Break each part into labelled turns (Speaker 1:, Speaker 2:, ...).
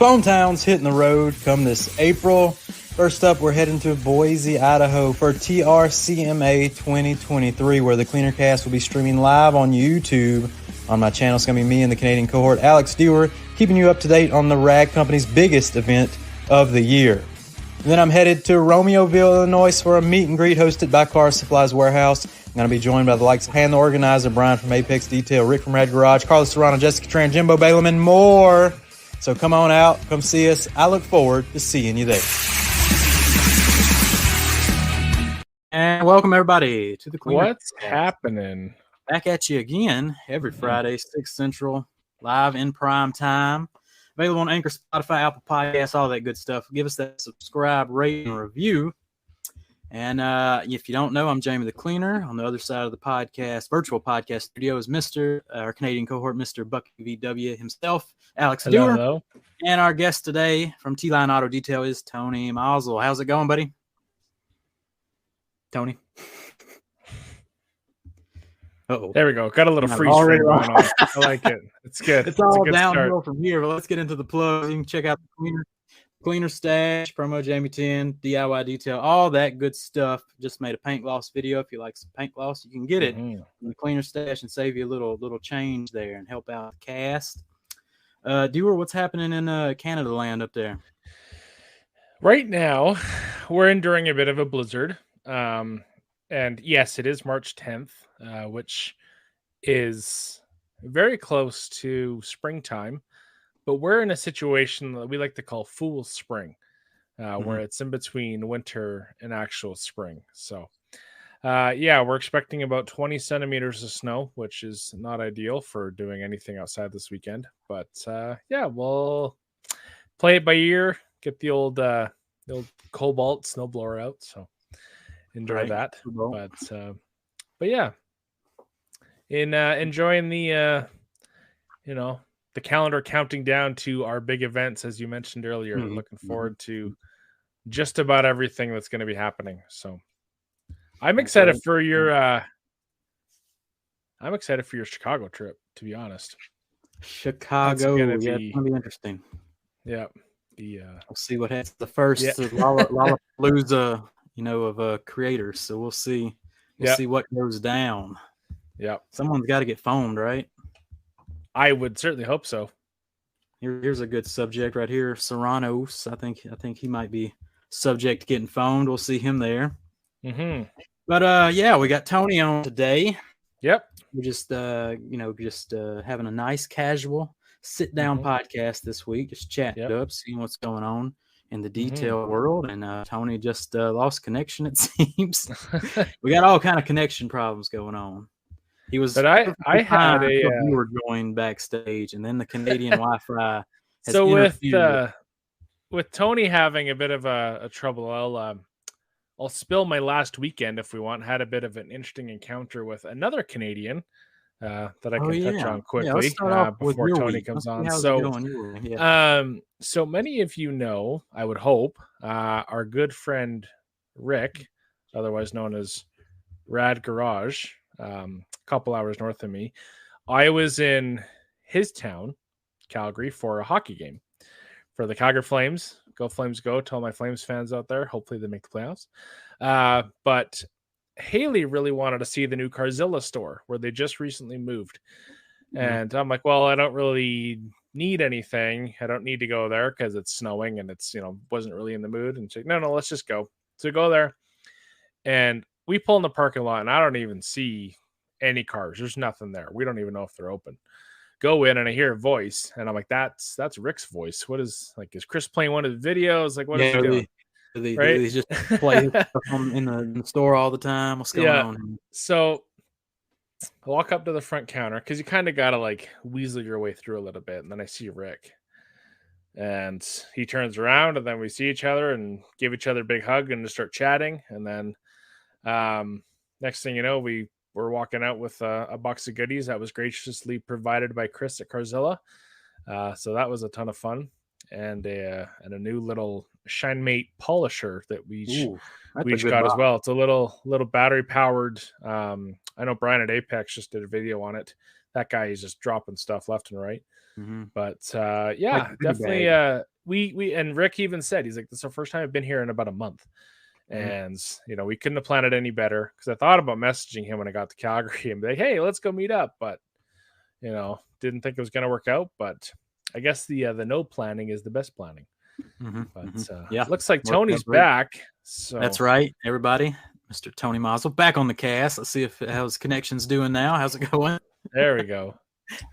Speaker 1: Phone Town's hitting the road come this April. First up, we're heading to Boise, Idaho for TRCMA 2023, where the Cleaner Cast will be streaming live on YouTube. On my channel, it's going to be me and the Canadian cohort, Alex Dewar, keeping you up to date on the Rag Company's biggest event of the year. And then I'm headed to Romeoville, Illinois for a meet and greet hosted by Car Supplies Warehouse. I'm going to be joined by the likes of Han the Organizer, Brian from Apex Detail, Rick from Rad Garage, Carlos Serrano, Jessica Tran, Jimbo Balaam, and more. So come on out, come see us. I look forward to seeing you there. And welcome everybody to the Cleaner.
Speaker 2: What's happening?
Speaker 1: Back at you again every Friday, 6 Central, live in prime time. Available on Anchor, Spotify, Apple Podcasts, all that good stuff. Give us that subscribe, rate, and review. And if you don't know, I'm Jamie the Cleaner. On the other side of the podcast, virtual podcast studio, is our Canadian cohort, Mr. Bucky VW himself, Alex Dewar.
Speaker 2: Hello.
Speaker 1: And our guest today from T-Line Auto Detail is Tony Mazel. How's it going, buddy? Tony? Uh-oh.
Speaker 2: There we go. Got a little freeze frame going on. I like it. It's good.
Speaker 1: It's all downhill from here, but let's get into the plugs. You can check out the Cleaner Stash, promo Jamie 10, DIY Detail, all that good stuff. Just made a paint gloss video. If you like some paint gloss, you can get it in the Cleaner Stash and save you a little change there and help out the cast. Dewar, what's happening in Canada land up there?
Speaker 2: Right now, we're enduring a bit of a blizzard. And yes, it is March 10th, which is very close to springtime. But we're in a situation that we like to call fool's spring, where it's in between winter and actual spring. So, we're expecting about 20 centimeters of snow, which is not ideal for doing anything outside this weekend. But, we'll play it by ear, get the old Cobalt snowblower out. So enjoy that. But yeah, enjoying the, the calendar counting down to our big events, as you mentioned earlier. Looking forward to just about everything that's going to be happening. So I'm excited for your Chicago trip, to be honest.
Speaker 1: Chicago, it's going to be interesting.
Speaker 2: Yeah.
Speaker 1: We'll see what happens. The first Lollapalooza, of creators. So we'll see. We'll see what goes down.
Speaker 2: Yeah.
Speaker 1: Someone's got to get phoned, right?
Speaker 2: I would certainly hope so.
Speaker 1: Here's a good subject right here. Serranos. I think he might be subject to getting phoned. We'll see him there. But we got Tony on today.
Speaker 2: Yep.
Speaker 1: We're just having a nice casual sit down podcast this week, just chatting up, seeing what's going on in the detail world. And Tony just lost connection, it seems. We got all kind of connection problems going on. He was,
Speaker 2: but I had a
Speaker 1: viewer joined backstage, and then the Canadian Wi-Fi.
Speaker 2: So with Tony having a bit of a trouble, I'll spill my last weekend if we want. Had a bit of an interesting encounter with another Canadian that I can touch on quickly before Tony comes on. So many of you know, I would hope, our good friend Rick, otherwise known as Rad Garage. A couple hours north of me. I was in his town, Calgary, for a hockey game for the Calgary Flames. Go Flames go, to all my Flames fans out there. Hopefully they make the playoffs. But Haley really wanted to see the new Carzilla store where they just recently moved. And I'm like, well, I don't really need anything. I don't need to go there because it's snowing and it's, wasn't really in the mood. And she's like, no, let's just go. So go there. And we pull in the parking lot and I don't even see any cars. There's nothing there. We don't even know if they're open. Go in and I hear a voice and I'm like, that's Rick's voice. What is Chris playing one of the videos? Like, what is he doing?
Speaker 1: They just play in the store all the time. What's going on?
Speaker 2: So I walk up to the front counter because you kind of got to weasel your way through a little bit. And then I see Rick and he turns around and then we see each other and give each other a big hug and just start chatting. And then next thing you know, we're walking out with a box of goodies that was graciously provided by Chris at Carzilla. So that was a ton of fun, and a new little ShineMate polisher that we each got as well. It's a little battery powered. I know Brian at Apex just did a video on it. That guy is just dropping stuff left and right. But definitely we and Rick even said, he's like, this is the first time I've been here in about a month. And, we couldn't have planned it any better, because I thought about messaging him when I got to Calgary and be like, hey, let's go meet up. But, didn't think it was going to work out. But I guess the no planning is the best planning. But looks like Tony's back. So
Speaker 3: that's right, everybody. Mr. Tony Mazel back on the cast. Let's see how his connection's doing now. How's it going?
Speaker 2: There we go.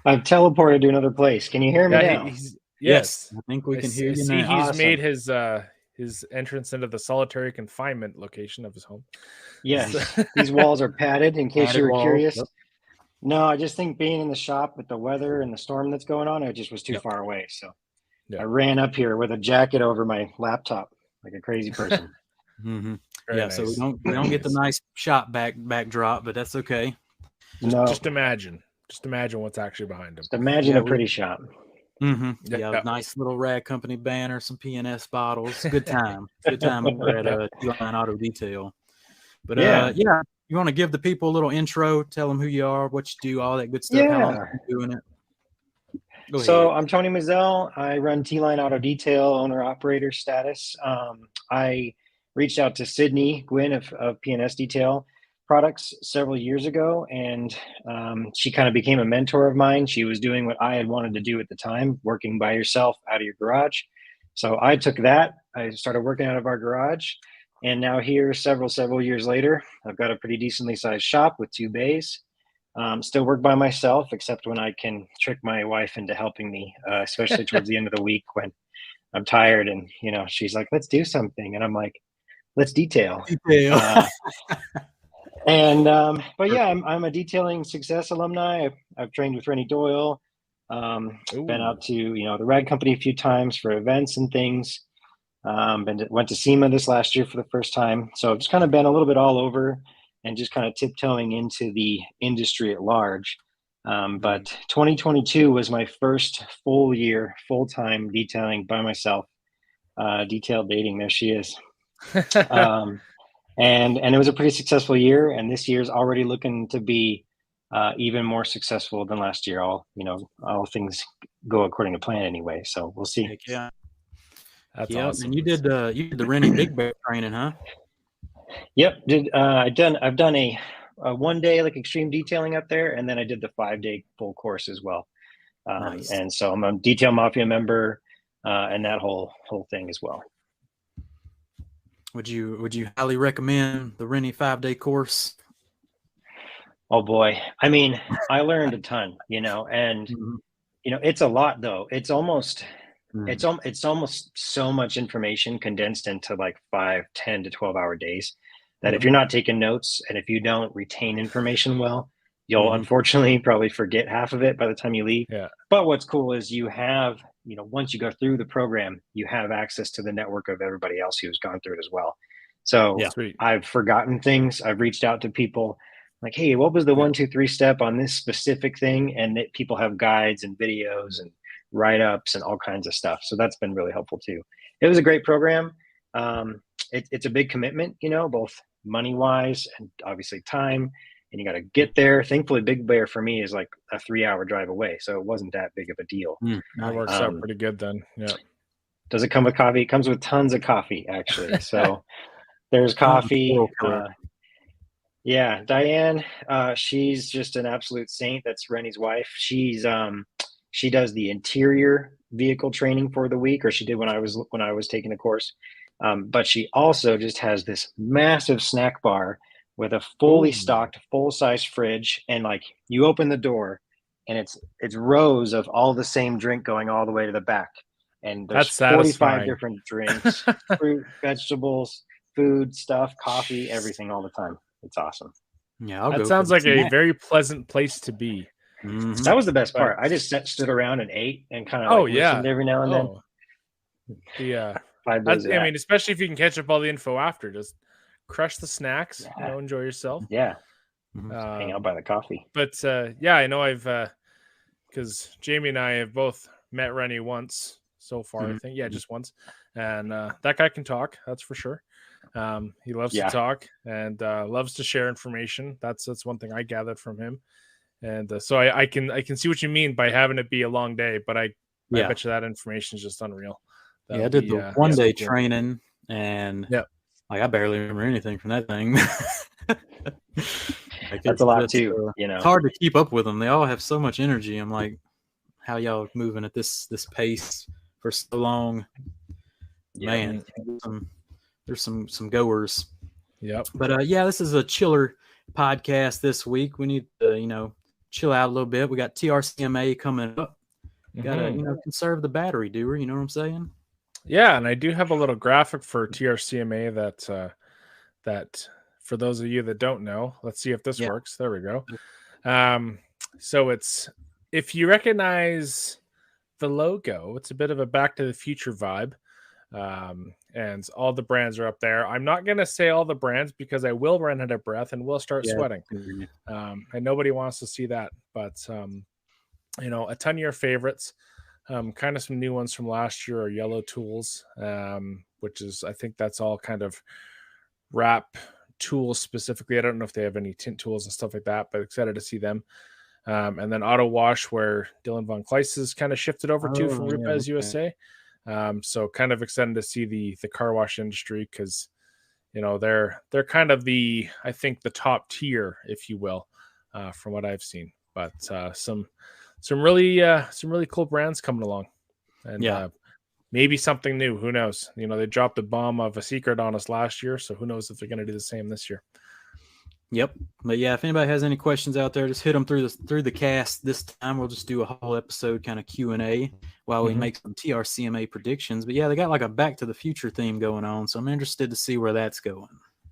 Speaker 4: I've teleported to another place. Can you hear me now?
Speaker 2: Yes,
Speaker 3: I think we can hear you now.
Speaker 2: He's
Speaker 4: Awesome.
Speaker 2: made his entrance into the solitary confinement location of his home.
Speaker 4: Yes, these walls are padded, in case you were curious.
Speaker 3: Yep.
Speaker 4: No, I just think being in the shop with the weather and the storm that's going on, I just was too far away. So I ran up here with a jacket over my laptop like a crazy person.
Speaker 3: Nice. So we don't get the nice shop backdrop, but that's okay.
Speaker 2: Just imagine what's actually behind him.
Speaker 4: Just imagine a pretty shop.
Speaker 3: Nice little Rag Company banner, some PNS bottles. Good time. Good time over at Line Auto Detail. But you want to give the people a little intro, tell them who you are, what you do, all that good stuff. How long have you been doing it?
Speaker 4: So I'm Tony Mazel. I run T-Line Auto Detail, owner-operator status. I reached out to Sydney Gwynn of PNS Detail Products several years ago, and she kind of became a mentor of mine. She was doing what I had wanted to do at the time, working by yourself out of your garage. So I took that. I started working out of our garage. And now here, several years later, I've got a pretty decently sized shop with 2 bays. Still work by myself, except when I can trick my wife into helping me, especially towards the end of the week when I'm tired and, she's like, let's do something. And I'm like, let's detail. But yeah, I'm a detailing success alumni. I've trained with Rennie Doyle. Been out to, the Rag Company a few times for events and things. Went to SEMA this last year for the first time. So I've just kind of been a little bit all over and just kind of tiptoeing into the industry at large. But 2022 was my first full year, full-time detailing by myself. Detail dating, there she is. And it was a pretty successful year. And this year's already looking to be even more successful than last year. All things go according to plan anyway. So we'll see.
Speaker 3: Heck yeah.
Speaker 2: That's awesome.
Speaker 3: And you did the Rennie Big Bear training, huh?
Speaker 4: Yep. I've done a 1 day like extreme detailing up there, and then I did the 5-day full course as well.
Speaker 3: Nice.
Speaker 4: And so I'm a Detail Mafia member, and that whole thing as well.
Speaker 3: Would you highly recommend the Rennie 5-day course?
Speaker 4: Oh boy. I mean, I learned a ton, and it's a lot though. It's almost so much information condensed into like 5, 10 to 12-hour days that if you're not taking notes and if you don't retain information well, you'll unfortunately probably forget half of it by the time you leave.
Speaker 2: Yeah.
Speaker 4: But what's cool is you have, once you go through the program, you have access to the network of everybody else who's gone through it as well. So I've forgotten things. I've reached out to people like, hey, what was the 1, 2, 3 step on this specific thing? And that people have guides and videos and write-ups and all kinds of stuff. So that's been really helpful too. It was a great program. It's a big commitment, both money-wise and obviously time, and you got to get there. Thankfully, Big Bear for me is like a 3-hour drive away. So it wasn't that big of a deal.
Speaker 2: That works out pretty good then. Yeah.
Speaker 4: Does it come with coffee? It comes with tons of coffee, actually. So there's coffee. Yeah. Diane, she's just an absolute saint. That's Rennie's wife. She does the interior vehicle training for the week, or she did when I was taking the course. But she also just has this massive snack bar with a fully stocked, full-size fridge, and like you open the door, and it's rows of all the same drink going all the way to the back, and there's 45 different drinks, fruit, vegetables, food stuff, coffee, everything all the time. It's awesome.
Speaker 3: Yeah,
Speaker 2: that sounds like a very pleasant place to be.
Speaker 4: That was the best part. I just stood around and ate and kind of listened every now and then.
Speaker 2: Yeah. I mean, especially if you can catch up all the info after, just crush the snacks, enjoy yourself.
Speaker 4: Yeah. Hang out by the coffee.
Speaker 2: But I know I've because Jamie and I have both met Rennie once so far, I think. Yeah, just once. And that guy can talk, that's for sure. He loves to talk and loves to share information. That's one thing I gathered from him. And so I can see what you mean by having it be a long day, but I bet you that information is just unreal.
Speaker 3: I did the one-day training, and like I barely remember anything from that thing. Like,
Speaker 4: that's a lot too.
Speaker 3: It's hard to keep up with them. They all have so much energy. I'm like, how y'all moving at this pace for so long? Man, there's some goers.
Speaker 2: Yep.
Speaker 3: But this is a chiller podcast this week. We need to chill out a little bit. We got TRCMA coming up. Gotta conserve the battery, doer. You know what I'm saying?
Speaker 2: Yeah, and I do have a little graphic for TRCMA that for those of you that don't know, let's see if this works. There we go. So it's, if you recognize the logo, it's a bit of a Back to the Future vibe. And all the brands are up there. I'm not going to say all the brands because I will run out of breath and will start sweating. And nobody wants to see that, but a ton of your favorites, kind of some new ones from last year are Yellow Tools, which is, I think that's all kind of wrap tools specifically. I don't know if they have any tint tools and stuff like that, but excited to see them. And then Auto Wash, where Dylan Von Kleist has kind of shifted over to from Rupes USA. So kind of excited to see the car wash industry, because they're kind of I think the top tier, if you will, from what I've seen. But some really cool brands coming along, and maybe something new. Who knows? They dropped a bomb of a secret on us last year, so who knows if they're going to do the same this year.
Speaker 3: Yep. But if anybody has any questions out there, just hit them through the cast. This time we'll just do a whole episode kind of Q&A while we make some TRCMA predictions. But they got like a Back to the Future theme going on, so I'm interested to see where that's going.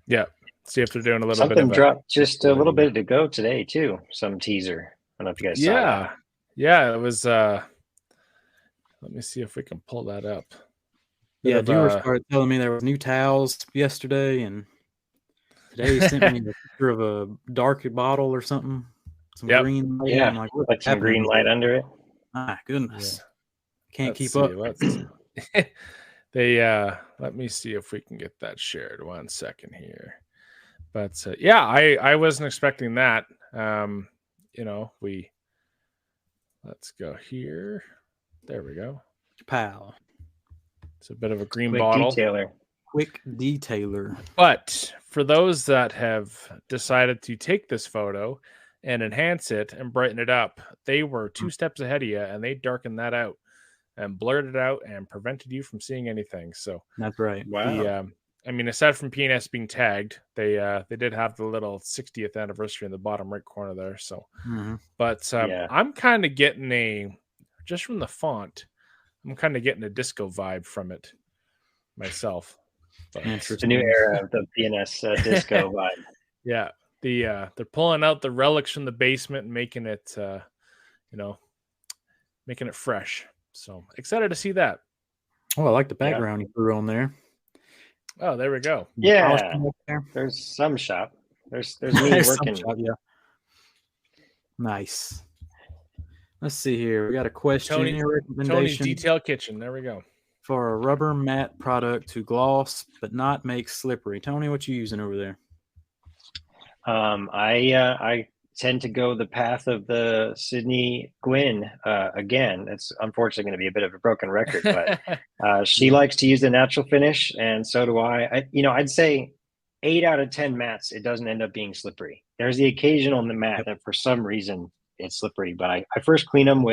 Speaker 2: Yeah. See if they're doing a little
Speaker 4: something
Speaker 2: bit of
Speaker 4: dropped just a little bit to go today too. Some teaser. I don't know if you guys saw that.
Speaker 2: Yeah, it was let me see if we can pull that up.
Speaker 3: Dewar started telling me there were new towels yesterday, and today he sent me a picture of a dark bottle or something. Some green light.
Speaker 4: Yeah,
Speaker 3: I'm like
Speaker 4: some green light under it.
Speaker 3: My goodness. Can't keep up.
Speaker 2: Let me see if we can get that shared. 1 second here. But I wasn't expecting that. Let's go here. There we go.
Speaker 3: Pow.
Speaker 2: It's a bit of a green bottle.
Speaker 3: Quick detailer.
Speaker 2: But for those that have decided to take this photo and enhance it and brighten it up, they were 2 steps ahead of you, and they darkened that out and blurred it out and prevented you from seeing anything. So
Speaker 3: that's right.
Speaker 4: Wow.
Speaker 2: Aside from PNS being tagged, they did have the little 60th anniversary in the bottom right corner there. So, but I'm kind of getting just from the font, I'm kind of getting a disco vibe from it myself. But
Speaker 4: it's a new era of the PNS disco vibe.
Speaker 2: Yeah, they're pulling out the relics from the basement and making it, making it fresh. So excited to see that.
Speaker 3: Oh, I like the background you threw on there.
Speaker 2: Oh, there we go.
Speaker 4: Yeah, there's some shop. There's me working.
Speaker 3: Shop, Nice. Let's see here. We got a question.
Speaker 2: Tony's Detail Kitchen. There we go.
Speaker 3: For a rubber matte product to gloss but not make slippery. Tony, what you using over there?
Speaker 4: I tend to go the path of the Sydney Gwynn again. It's unfortunately going to be a bit of a broken record, but she likes to use the natural finish, and so do I. I'd say 8 out of 10 mats, it doesn't end up being slippery. There's the occasional on the mat that for some reason it's slippery, but I first clean them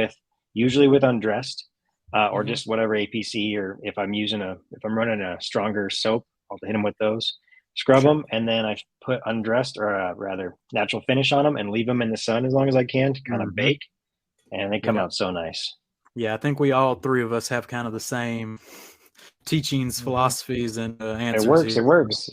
Speaker 4: usually with Undressed or just whatever APC, or if I'm running a stronger soap, I'll hit them with those. Scrub them, and then I put Undressed, or rather natural finish on them, and leave them in the sun as long as I can to kind of bake, and they come out so nice.
Speaker 3: Yeah, I think we all 3 of us have kind of the same teachings, philosophies, and answers.
Speaker 4: It works.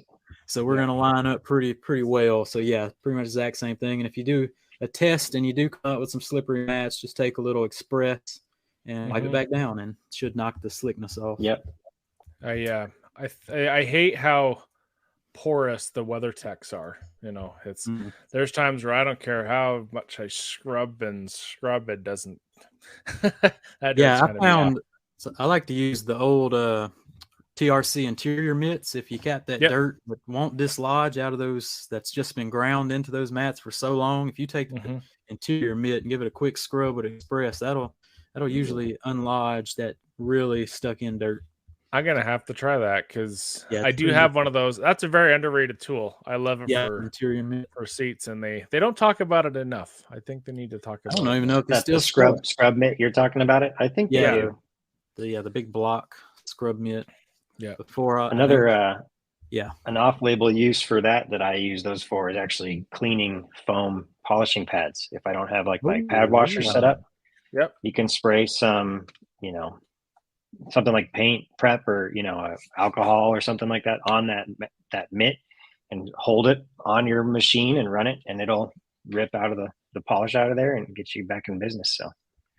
Speaker 3: So we're going to line up pretty well. So pretty much the exact same thing. And if you do a test and you do come up with some slippery mats, just take a little Express and wipe it back down, and it should knock the slickness off.
Speaker 4: Yep.
Speaker 2: I hate how porous the WeatherTechs are. It's there's times where I don't care how much I scrub, it doesn't.
Speaker 3: I like to use the old TRC interior mitts. If you got that dirt that won't dislodge out of those, that's just been ground into those mats for so long, if you take the interior mitt and give it a quick scrub with Express, that'll usually unlodge that really stuck in dirt.
Speaker 2: I'm gonna have to try that because
Speaker 3: Yeah,
Speaker 2: I
Speaker 3: it's
Speaker 2: do
Speaker 3: pretty
Speaker 2: have
Speaker 3: good.
Speaker 2: one of those. That's a very underrated tool. I love it
Speaker 3: interior mint.
Speaker 2: for seats, and they don't talk about it enough. I think they need to talk
Speaker 3: I
Speaker 2: about
Speaker 3: don't
Speaker 2: it
Speaker 3: even
Speaker 2: more.
Speaker 3: know if they
Speaker 4: That's
Speaker 3: still
Speaker 4: the
Speaker 3: sell it.
Speaker 4: scrub mitt you're talking about it. I think they
Speaker 3: Yeah,
Speaker 4: do.
Speaker 3: the big block scrub mitt.
Speaker 2: Yeah.
Speaker 3: Before
Speaker 4: Another
Speaker 3: yeah.
Speaker 4: an off-label use for that I use those for is actually cleaning foam polishing pads. If I don't have like my pad washer set up,
Speaker 2: Yep.
Speaker 4: you can spray some, something like paint prep or alcohol or something like that on that mitt and hold it on your machine and run it, and it'll rip out of the polish out of there and get you back in business. So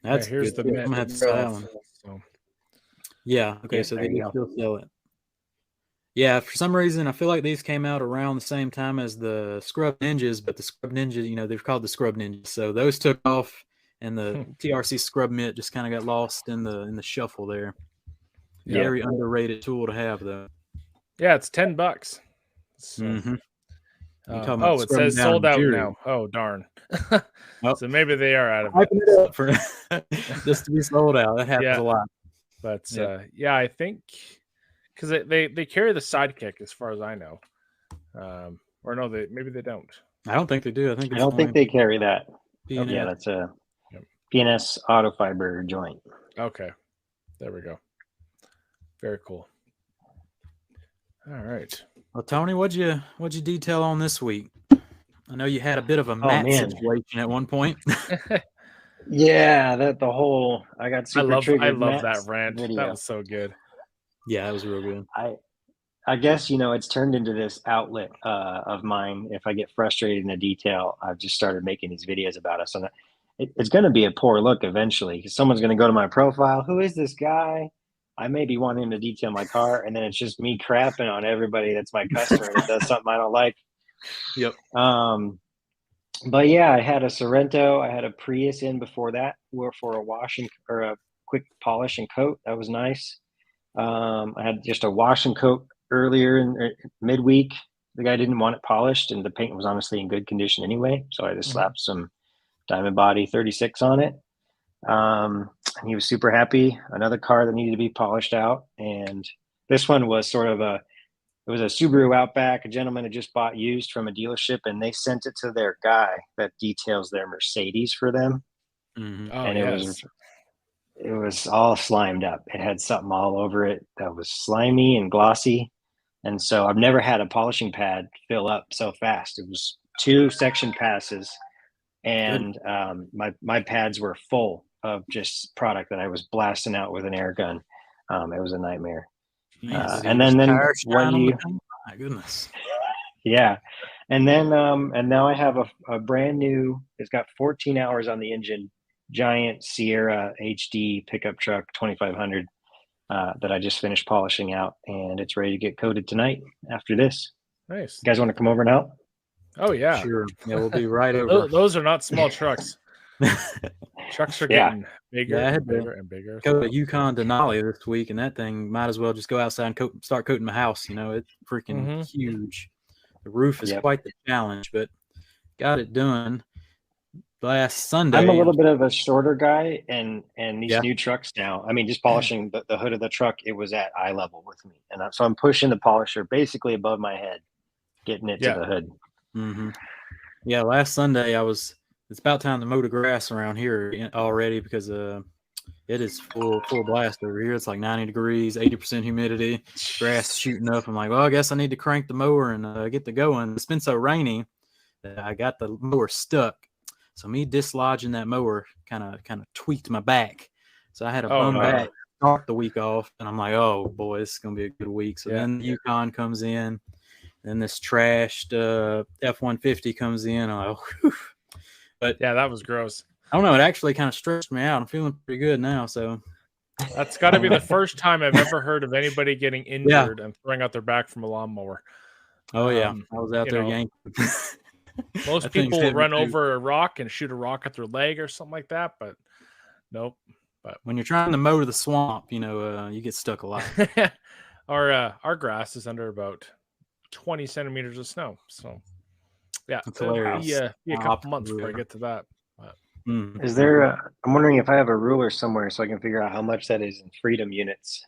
Speaker 3: That's
Speaker 2: here's
Speaker 3: good.
Speaker 2: the
Speaker 3: I'm
Speaker 2: mitt
Speaker 3: gonna have to try that one.
Speaker 2: So.
Speaker 3: Yeah. Okay.
Speaker 4: Yeah,
Speaker 3: So
Speaker 4: there
Speaker 3: they
Speaker 4: you
Speaker 3: do
Speaker 4: go.
Speaker 3: still sell it. Yeah. For some reason, I feel like these came out around the same time as the Scrub Ninjas, but the Scrub Ninja, they're called the Scrub Ninjas. So those took off, and the TRC Scrub Mitt just kind of got lost in the shuffle there.
Speaker 4: Yeah.
Speaker 3: Very underrated tool to have, though.
Speaker 2: Yeah, it's $10. So,
Speaker 3: Mm-hmm.
Speaker 2: it says sold out now. Oh, darn. So maybe they are out of
Speaker 3: it for just to be sold out. That happens a lot.
Speaker 2: But I think because they carry the Sidekick as far as I know. Or no, maybe they don't.
Speaker 3: I don't think they do. I
Speaker 4: don't think they carry that.
Speaker 3: PNS.
Speaker 4: Yeah, that's a PNS auto fiber joint.
Speaker 2: Okay, there we go. Very cool. All right.
Speaker 3: Well, Tony, what'd you detail on this week? I know you had a bit of a mat situation at one point.
Speaker 4: Yeah, I got super triggered.
Speaker 2: I love that rant. Video. That was so good.
Speaker 3: Yeah, that was real good.
Speaker 4: I guess it's turned into this outlet of mine. If I get frustrated in a detail, I've just started making these videos about it. So it's going to be a poor look eventually because someone's going to go to my profile. Who is this guy? I maybe want him to detail my car, and then it's just me crapping on everybody that's my customer that does something I don't like.
Speaker 3: Yep.
Speaker 4: But yeah, I had a Sorrento. I had a Prius in before that for a washing or a quick polish and coat. That was nice. I had just a wash and coat earlier in midweek. The guy didn't want it polished, and the paint was honestly in good condition anyway. So I just slapped some Diamond Body 36 on it. And he was super happy. Another car that needed to be polished out. And this one was sort of it was a Subaru Outback. A gentleman had just bought used from a dealership, and they sent it to their guy that details their Mercedes for them.
Speaker 3: Mm-hmm.
Speaker 4: And it was all slimed up. It had something all over it that was slimy and glossy. And so I've never had a polishing pad fill up so fast. It was 2 section passes, and my pads were full of just product that I was blasting out with an air gun. It was a nightmare. And then when you,
Speaker 3: my goodness,
Speaker 4: yeah, and then and now I have a brand new. It's got 14 hours on the engine, giant Sierra HD pickup truck 2500 that I just finished polishing out, and it's ready to get coated tonight. After this,
Speaker 2: nice.
Speaker 4: You guys want to come over and help?
Speaker 2: Oh yeah,
Speaker 3: sure. Yeah, we'll be right over.
Speaker 2: Those are not small trucks. Trucks are getting bigger and bigger and bigger.
Speaker 3: Coat a Yukon Denali this week, and that thing might as well just go outside and start coating my house. It's freaking huge. The roof is quite the challenge, but got it done last Sunday.
Speaker 4: I'm a little bit of a shorter guy, and these new trucks now, I mean, just polishing the hood of the truck, it was at eye level with me. And so I'm pushing the polisher basically above my head, getting it to the hood.
Speaker 3: Mm-hmm. Yeah, last Sunday it's about time to mow the grass around here already because it is full blast over here. It's like 90 degrees, 80% humidity, grass shooting up. I'm like, well, I guess I need to crank the mower and get to going. It's been so rainy that I got the mower stuck. So me dislodging that mower kind of tweaked my back. So I had a bum back, start the week off, and I'm like, oh boy, this is gonna be a good week. So then the Yukon comes in, then this trashed F-150 comes in. I'm like, whew. But
Speaker 2: yeah, that was gross.
Speaker 3: I don't know. It actually kind of stressed me out. I'm feeling pretty good now. So
Speaker 2: that's got to be the first time I've ever heard of anybody getting injured and throwing out their back from a lawnmower.
Speaker 3: Oh yeah, I was out there yanking.
Speaker 2: Most people will run over a rock and shoot a rock at their leg or something like that, but nope. But
Speaker 3: when you're trying to mow the swamp, you get stuck a lot.
Speaker 2: Our grass is under about 20 centimeters of snow, so yeah, it'll be a couple months before I get to that. But.
Speaker 4: Is there? I'm wondering if I have a ruler somewhere so I can figure out how much that is in freedom units.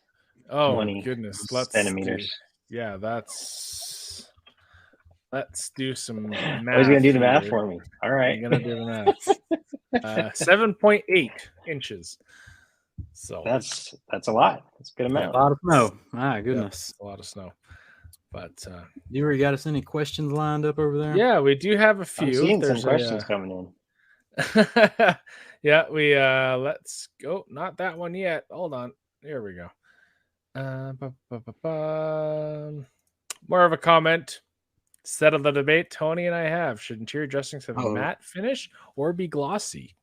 Speaker 2: Oh
Speaker 4: 20
Speaker 2: goodness,
Speaker 4: centimeters.
Speaker 2: Let's do some math.
Speaker 4: Oh, he's gonna do the
Speaker 2: here.
Speaker 4: math for me. All right.
Speaker 2: I'm gonna do the math. 7.8 inches. So
Speaker 4: That's a lot. That's a good amount.
Speaker 3: A lot of snow. My goodness.
Speaker 2: A lot of snow. But
Speaker 3: you already got us any questions lined up over there?
Speaker 2: Yeah, we do have a few.
Speaker 4: I'm seeing some questions coming in.
Speaker 2: Yeah, we let's go. Not that one yet. Hold on. Here we go. More of a comment. Settle the debate Tony and I have. Should interior dressings have a matte finish or be glossy?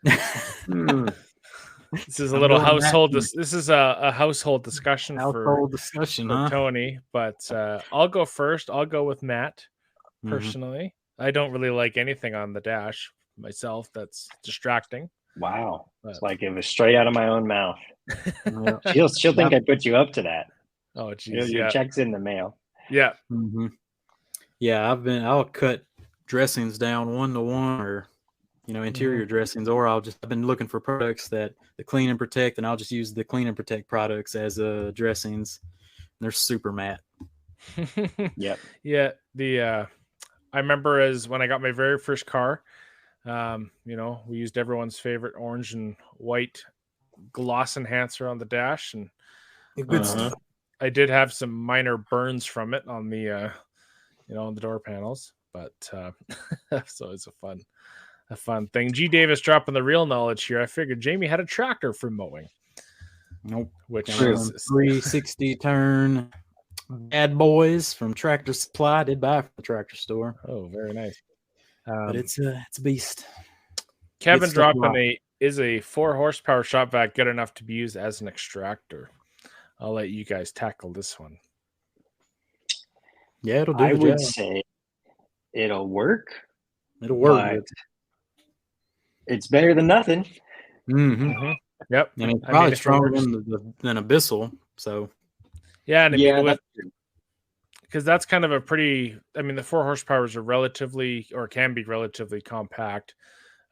Speaker 2: This is a little household. This is a household discussion for Tony. But I'll go first. I'll go with matte. Personally, I don't really like anything on the dash myself. That's distracting.
Speaker 4: Wow, it's like it was straight out of my own mouth. She'll think I put you up to that.
Speaker 2: Oh, geez,
Speaker 4: your check's in the mail.
Speaker 2: Yeah.
Speaker 3: Yeah, I'll cut dressings down 1-to-1 or, interior dressings, or I've been looking for products that the clean and protect, and I'll just use the clean and protect products as dressings. They're super matte.
Speaker 4: Yep.
Speaker 2: Yeah. I remember as when I got my very first car, we used everyone's favorite orange and white gloss enhancer on the dash, and
Speaker 3: good stuff.
Speaker 2: I did have some minor burns from it on the, on the door panels, but so it's a fun thing. G. Davis dropping the real knowledge here. I figured Jamie had a tractor for mowing.
Speaker 3: Nope.
Speaker 2: Which
Speaker 3: is 360 turn bad boys from Tractor Supply. I did buy from the tractor store.
Speaker 2: Oh, very nice.
Speaker 3: But it's a beast.
Speaker 2: Kevin dropping is a 4 horsepower shop vac good enough to be used as an extractor? I'll let you guys tackle this one.
Speaker 3: Yeah, it'll do.
Speaker 4: I would say it'll work.
Speaker 3: It'll work.
Speaker 4: But it's better than nothing.
Speaker 2: Yep.
Speaker 3: And it's probably stronger than Abyssal. So
Speaker 2: yeah, and because that's kind of a pretty. I mean, the 4 horsepowers are relatively, or can be relatively compact.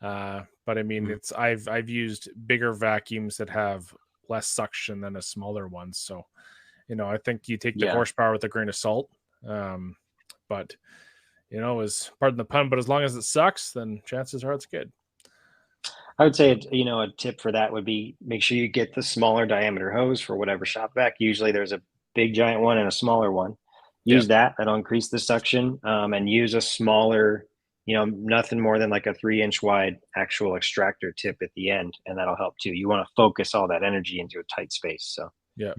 Speaker 2: But I mean, I've used bigger vacuums that have less suction than a smaller one. So, I think you take the horsepower with a grain of salt. But is pardon the pun, but as long as it sucks, then chances are it's good.
Speaker 4: I would say, a tip for that would be make sure you get the smaller diameter hose for whatever shop vac. Usually there's a big giant one and a smaller one. Use that. That'll increase the suction, and use a smaller, nothing more than like a 3-inch wide actual extractor tip at the end. And that'll help too. You want to focus all that energy into a tight space. So,
Speaker 2: yeah.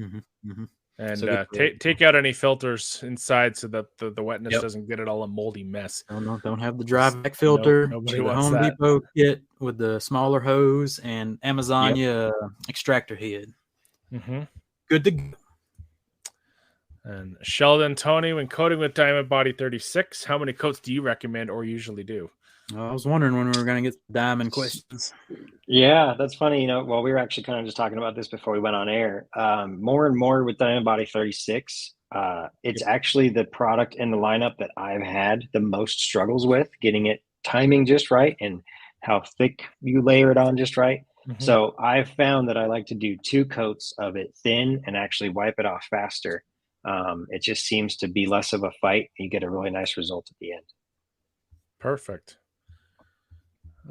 Speaker 2: And take out any filters inside so that the wetness doesn't get it all a moldy mess.
Speaker 3: Don't have the dry vac filter.
Speaker 2: Nobody
Speaker 3: wants the Home Depot kit with the smaller hose and Amazonia extractor head. Good to go.
Speaker 2: And Sheldon, Tony, when coating with Diamond Body 36, how many coats do you recommend or usually do?
Speaker 3: I was wondering when we were going to get diamond questions.
Speaker 4: Yeah, that's funny. Well, we were actually kind of just talking about this before we went on air. More and more with Diamond Body 36, it's actually the product in the lineup that I've had the most struggles with getting it timing just right and how thick you layer it on just right. So I've found that I like to do 2 coats of it thin and actually wipe it off faster. It just seems to be less of a fight. You get a really nice result at the end.
Speaker 2: Perfect.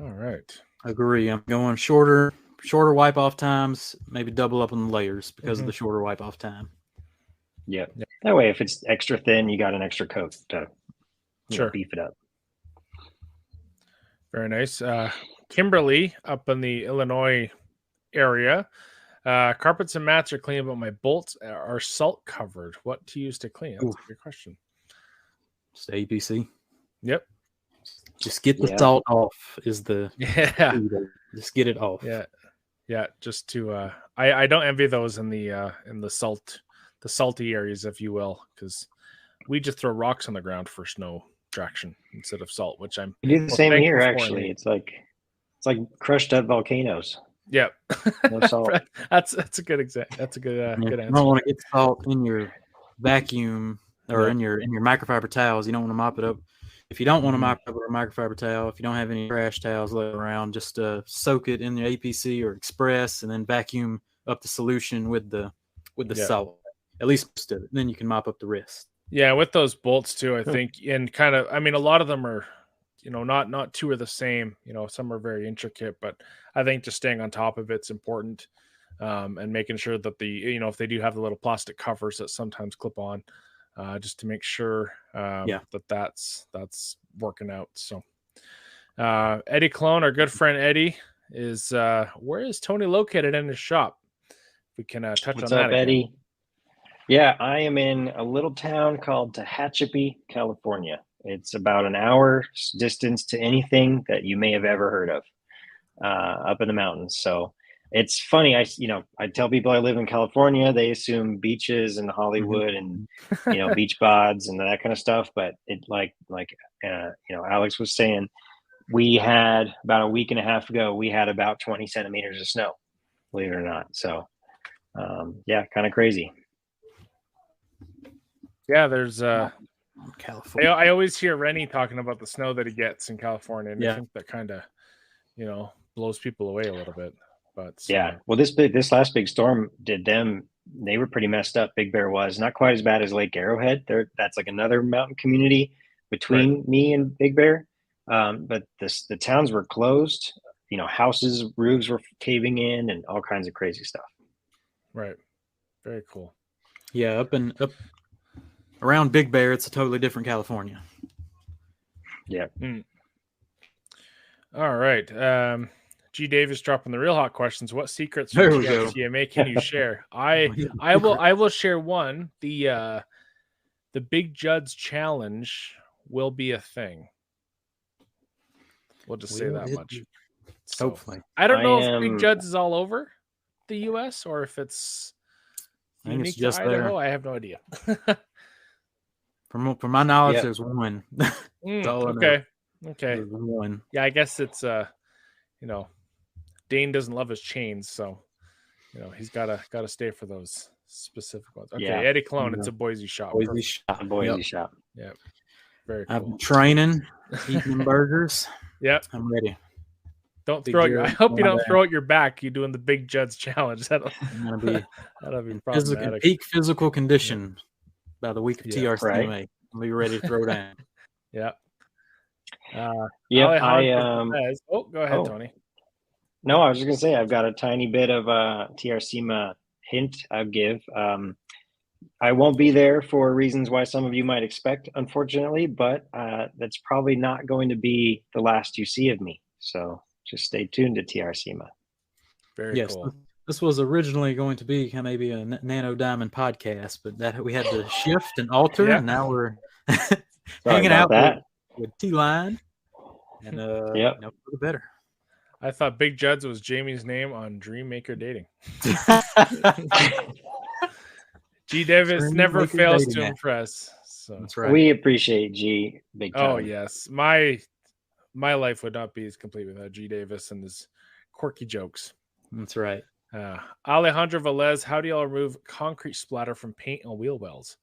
Speaker 2: All right.
Speaker 3: Agree. I'm going shorter wipe off times, maybe double up on the layers because of the shorter wipe off time.
Speaker 4: Yeah. That way, if it's extra thin, you got an extra coat to beef it up.
Speaker 2: Very nice. Kimberly up in the Illinois area. Carpets and mats are clean, but my bolts are salt covered. What to use to clean? That's a good question.
Speaker 3: Just APC.
Speaker 2: Yep.
Speaker 3: Just get the salt off is the just get it off.
Speaker 2: Yeah. Just to I don't envy those in the salty areas, if you will, because we just throw rocks on the ground for snow traction instead of salt, which I'm
Speaker 4: do the same here actually. It's like crushed up volcanoes.
Speaker 2: Yep.
Speaker 4: No salt.
Speaker 2: That's a good example. That's a good good answer.
Speaker 3: You don't want to get salt in your vacuum or in your microfiber towels. You don't want to mop it up. If you don't want to mop up with a microfiber towel, if you don't have any trash towels laying around, just soak it in the APC or Express and then vacuum up the solution with the salt, at least most of it. Then you can mop up the rest.
Speaker 2: Yeah, with those bolts too, I think, and kind of, I mean, a lot of them are, not two are the same. Some are very intricate, but I think just staying on top of it's important, and making sure that if they do have the little plastic covers that sometimes clip on, just to make sure that's working out. So, Eddie Clone, our good friend Eddie, is where is Tony located in his shop? We can touch
Speaker 4: What's
Speaker 2: on that
Speaker 4: up,
Speaker 2: again.
Speaker 4: Eddie? Yeah, I am in a little town called Tehachapi, California. It's about an hour distance to anything that you may have ever heard of, up in the mountains. So it's funny. I tell people I live in California. They assume beaches and Hollywood and beach bods and that kind of stuff. But it like Alex was saying, we had about a week and a half ago, we had about 20 centimeters of snow, believe it or not. So kind of crazy.
Speaker 2: Yeah, there's
Speaker 3: California.
Speaker 2: I always hear Rennie talking about the snow that he gets in California, and I think that kind of blows people away a little bit. But
Speaker 4: well, this last big storm did them. They were pretty messed up. Big Bear was not quite as bad as Lake Arrowhead. That's like another mountain community between me and Big Bear. But the towns were closed. Houses, roofs were caving in, and all kinds of crazy stuff.
Speaker 2: Right. Very cool.
Speaker 3: Yeah, up around Big Bear, it's a totally different California.
Speaker 4: Yeah.
Speaker 2: All right. G. Davis dropping the real hot questions. What secrets from TMA can you share? I will share one. The Big Judd's challenge will be a thing. We'll just say that much. So,
Speaker 3: hopefully.
Speaker 2: I don't know if Big Judd's is all over the U.S. or if it's unique to Idaho.
Speaker 3: There.
Speaker 2: I have no idea.
Speaker 3: From my knowledge, there's one.
Speaker 2: Okay.
Speaker 3: There's one.
Speaker 2: Yeah, I guess it's Dane doesn't love his chains, so he's gotta stay for those specific ones. Okay, Eddie Clone, it's a Boise shop.
Speaker 4: Boise shop.
Speaker 2: Yep. Very cool.
Speaker 3: I'm training, eating burgers.
Speaker 2: Yep.
Speaker 3: I'm ready.
Speaker 2: Don't throw it. I hope you don't throw it your back. You're doing the Big Judd's challenge. That'll be
Speaker 3: in peak physical condition by the week of TRCMA.
Speaker 4: Right.
Speaker 3: I'll be ready to throw down.
Speaker 2: Yeah.
Speaker 4: Go
Speaker 2: ahead, Tony.
Speaker 4: No, I was just gonna say I've got a tiny bit of a TRCMA hint I'll give. I won't be there for reasons why some of you might expect, unfortunately, but that's probably not going to be the last you see of me. So just stay tuned to TRCMA.
Speaker 2: Very cool.
Speaker 3: This was originally going to be maybe a Nano Diamond podcast, but that we had to shift and alter, and now we're hanging out with T-Line, and for the better.
Speaker 2: I thought Big Judd's was Jamie's name on Dream Maker Dating. G. Davis never fails to impress. So
Speaker 3: that's right.
Speaker 4: We appreciate G big time.
Speaker 2: Oh yes, my life would not be as complete without G. Davis and his quirky jokes.
Speaker 3: That's right.
Speaker 2: Alejandro Velez, how do y'all remove concrete splatter from paint on wheel wells?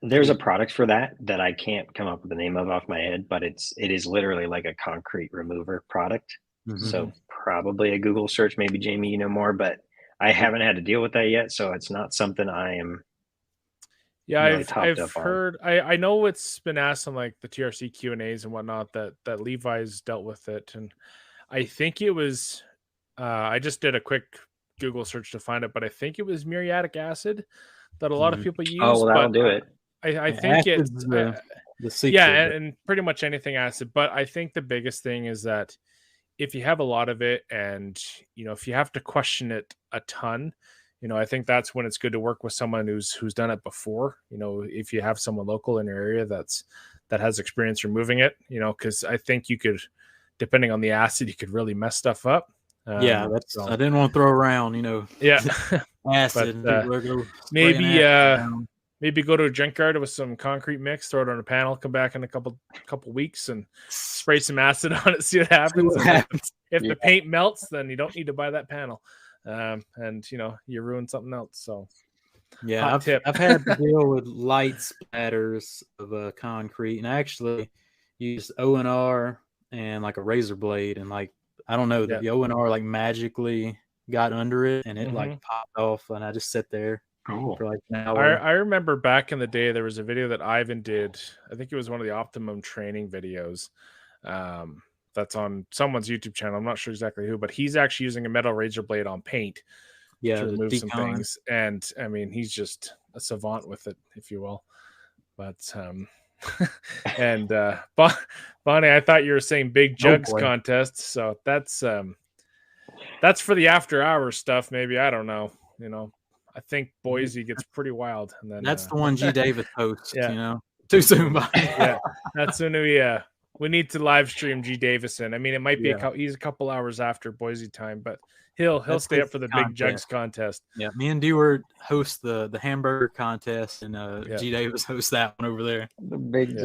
Speaker 4: There's a product for that I can't come up with the name of off my head, but it is literally like a concrete remover product. Mm-hmm. So probably a Google search, maybe Jamie, you know more, but I haven't had to deal with that yet. So it's not something I am.
Speaker 2: Yeah, really I've heard, I know it's been asked on like the TRC Q&As and whatnot that Levi's dealt with it. And I think it was, I just did a quick Google search to find it, but I think it was muriatic acid that a lot of people use.
Speaker 4: Oh, well, that'll do it.
Speaker 2: I think it's
Speaker 3: the secret.
Speaker 2: Yeah, and pretty much anything acid. But I think the biggest thing is that if you have a lot of it, and if you have to question it a ton, I think that's when it's good to work with someone who's done it before. If you have someone local in your area that has experience removing it, because I think you could, depending on the acid, you could really mess stuff up.
Speaker 3: I didn't want to throw around,
Speaker 2: Yeah,
Speaker 3: acid.
Speaker 2: But, maybe go to a junkyard with some concrete mix, throw it on a panel, come back in a couple weeks and spray some acid on it, see what happens. If the paint melts, then you don't need to buy that panel. And you ruin something else. So
Speaker 3: yeah, I've had to deal with light splatters of concrete, and I actually used O&R and like a razor blade and like I don't know,
Speaker 2: Yeah.
Speaker 3: the O&R like magically got under it and it like popped off, and I just sat there for like an hour.
Speaker 2: I remember back in the day there was a video that Ivan did. I think it was one of the Optimum training videos. That's on someone's YouTube channel. I'm not sure exactly who, but he's actually using a metal razor blade on paint to remove some things. And I mean, he's just a savant with it, if you will. But and Bonnie, I thought you were saying big jugs contest, so that's for the after hours stuff. Maybe, I don't know. You know, I think Boise gets pretty wild, and then
Speaker 3: that's the one G Davis hosts. You know, too soon, Bonnie.
Speaker 2: Yeah, that's when we need to live stream G Davison. I mean, it might be he's a couple hours after Boise time, but he'll stay up for the big jugs contest.
Speaker 3: Yeah, me and Deward host the hamburger contest, and G Davis hosts that one over there.
Speaker 4: The big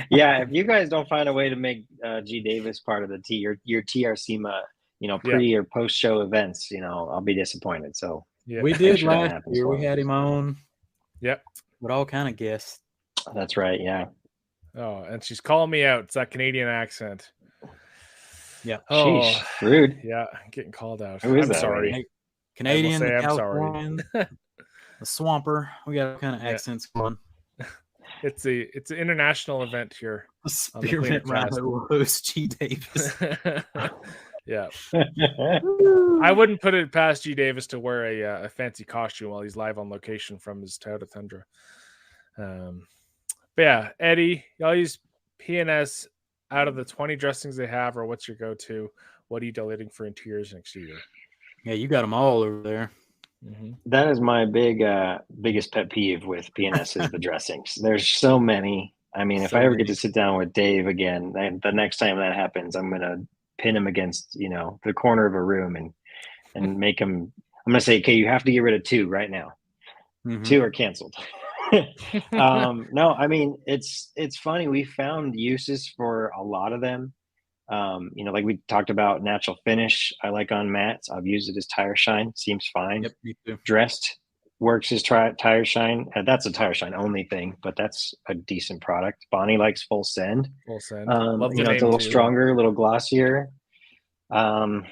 Speaker 4: yeah. If you guys don't find a way to make G Davis part of your TRCMA, pre or post show events, I'll be disappointed. So
Speaker 3: we did last year. We had him on.
Speaker 2: Yep,
Speaker 3: with all kind of guests.
Speaker 4: That's right. Yeah.
Speaker 2: Oh, and she's calling me out. It's that Canadian accent.
Speaker 3: Yeah.
Speaker 2: Oh,
Speaker 4: sheesh, rude.
Speaker 2: Yeah, getting called out.
Speaker 4: Who is
Speaker 2: I'm sorry.
Speaker 3: Hey, Canadian,
Speaker 2: I'm
Speaker 3: Californian, the Swamper. We got all kind of accents going.
Speaker 2: It's an international event here.
Speaker 3: Spearmint Rhino will host G Davis.
Speaker 2: Yeah. I wouldn't put it past G Davis to wear a fancy costume while he's live on location from his Toyota Tundra. But yeah, Eddie, y'all use PNS out of the 20 dressings they have, or what's your go-to? What are you deleting for interiors and exterior?
Speaker 3: Yeah, you got them all over there.
Speaker 2: Mm-hmm.
Speaker 4: That is my biggest pet peeve with PNS is the dressings. There's so many. I mean, if I ever get to sit down with Dave again, the next time that happens, I'm going to pin him against, the corner of a room and make him, I'm going to say, okay, you have to get rid of 2 right now. Mm-hmm. 2 are canceled. No, I mean, it's funny. We found uses for a lot of them. Like we talked about natural finish. I like on mats. I've used it as tire shine. Seems fine.
Speaker 3: Yep, me too.
Speaker 4: Dressed works as tire shine. That's a tire shine only thing, but that's a decent product. Bonnie likes full send.
Speaker 2: Full send.
Speaker 4: It's a little stronger, a little glossier. I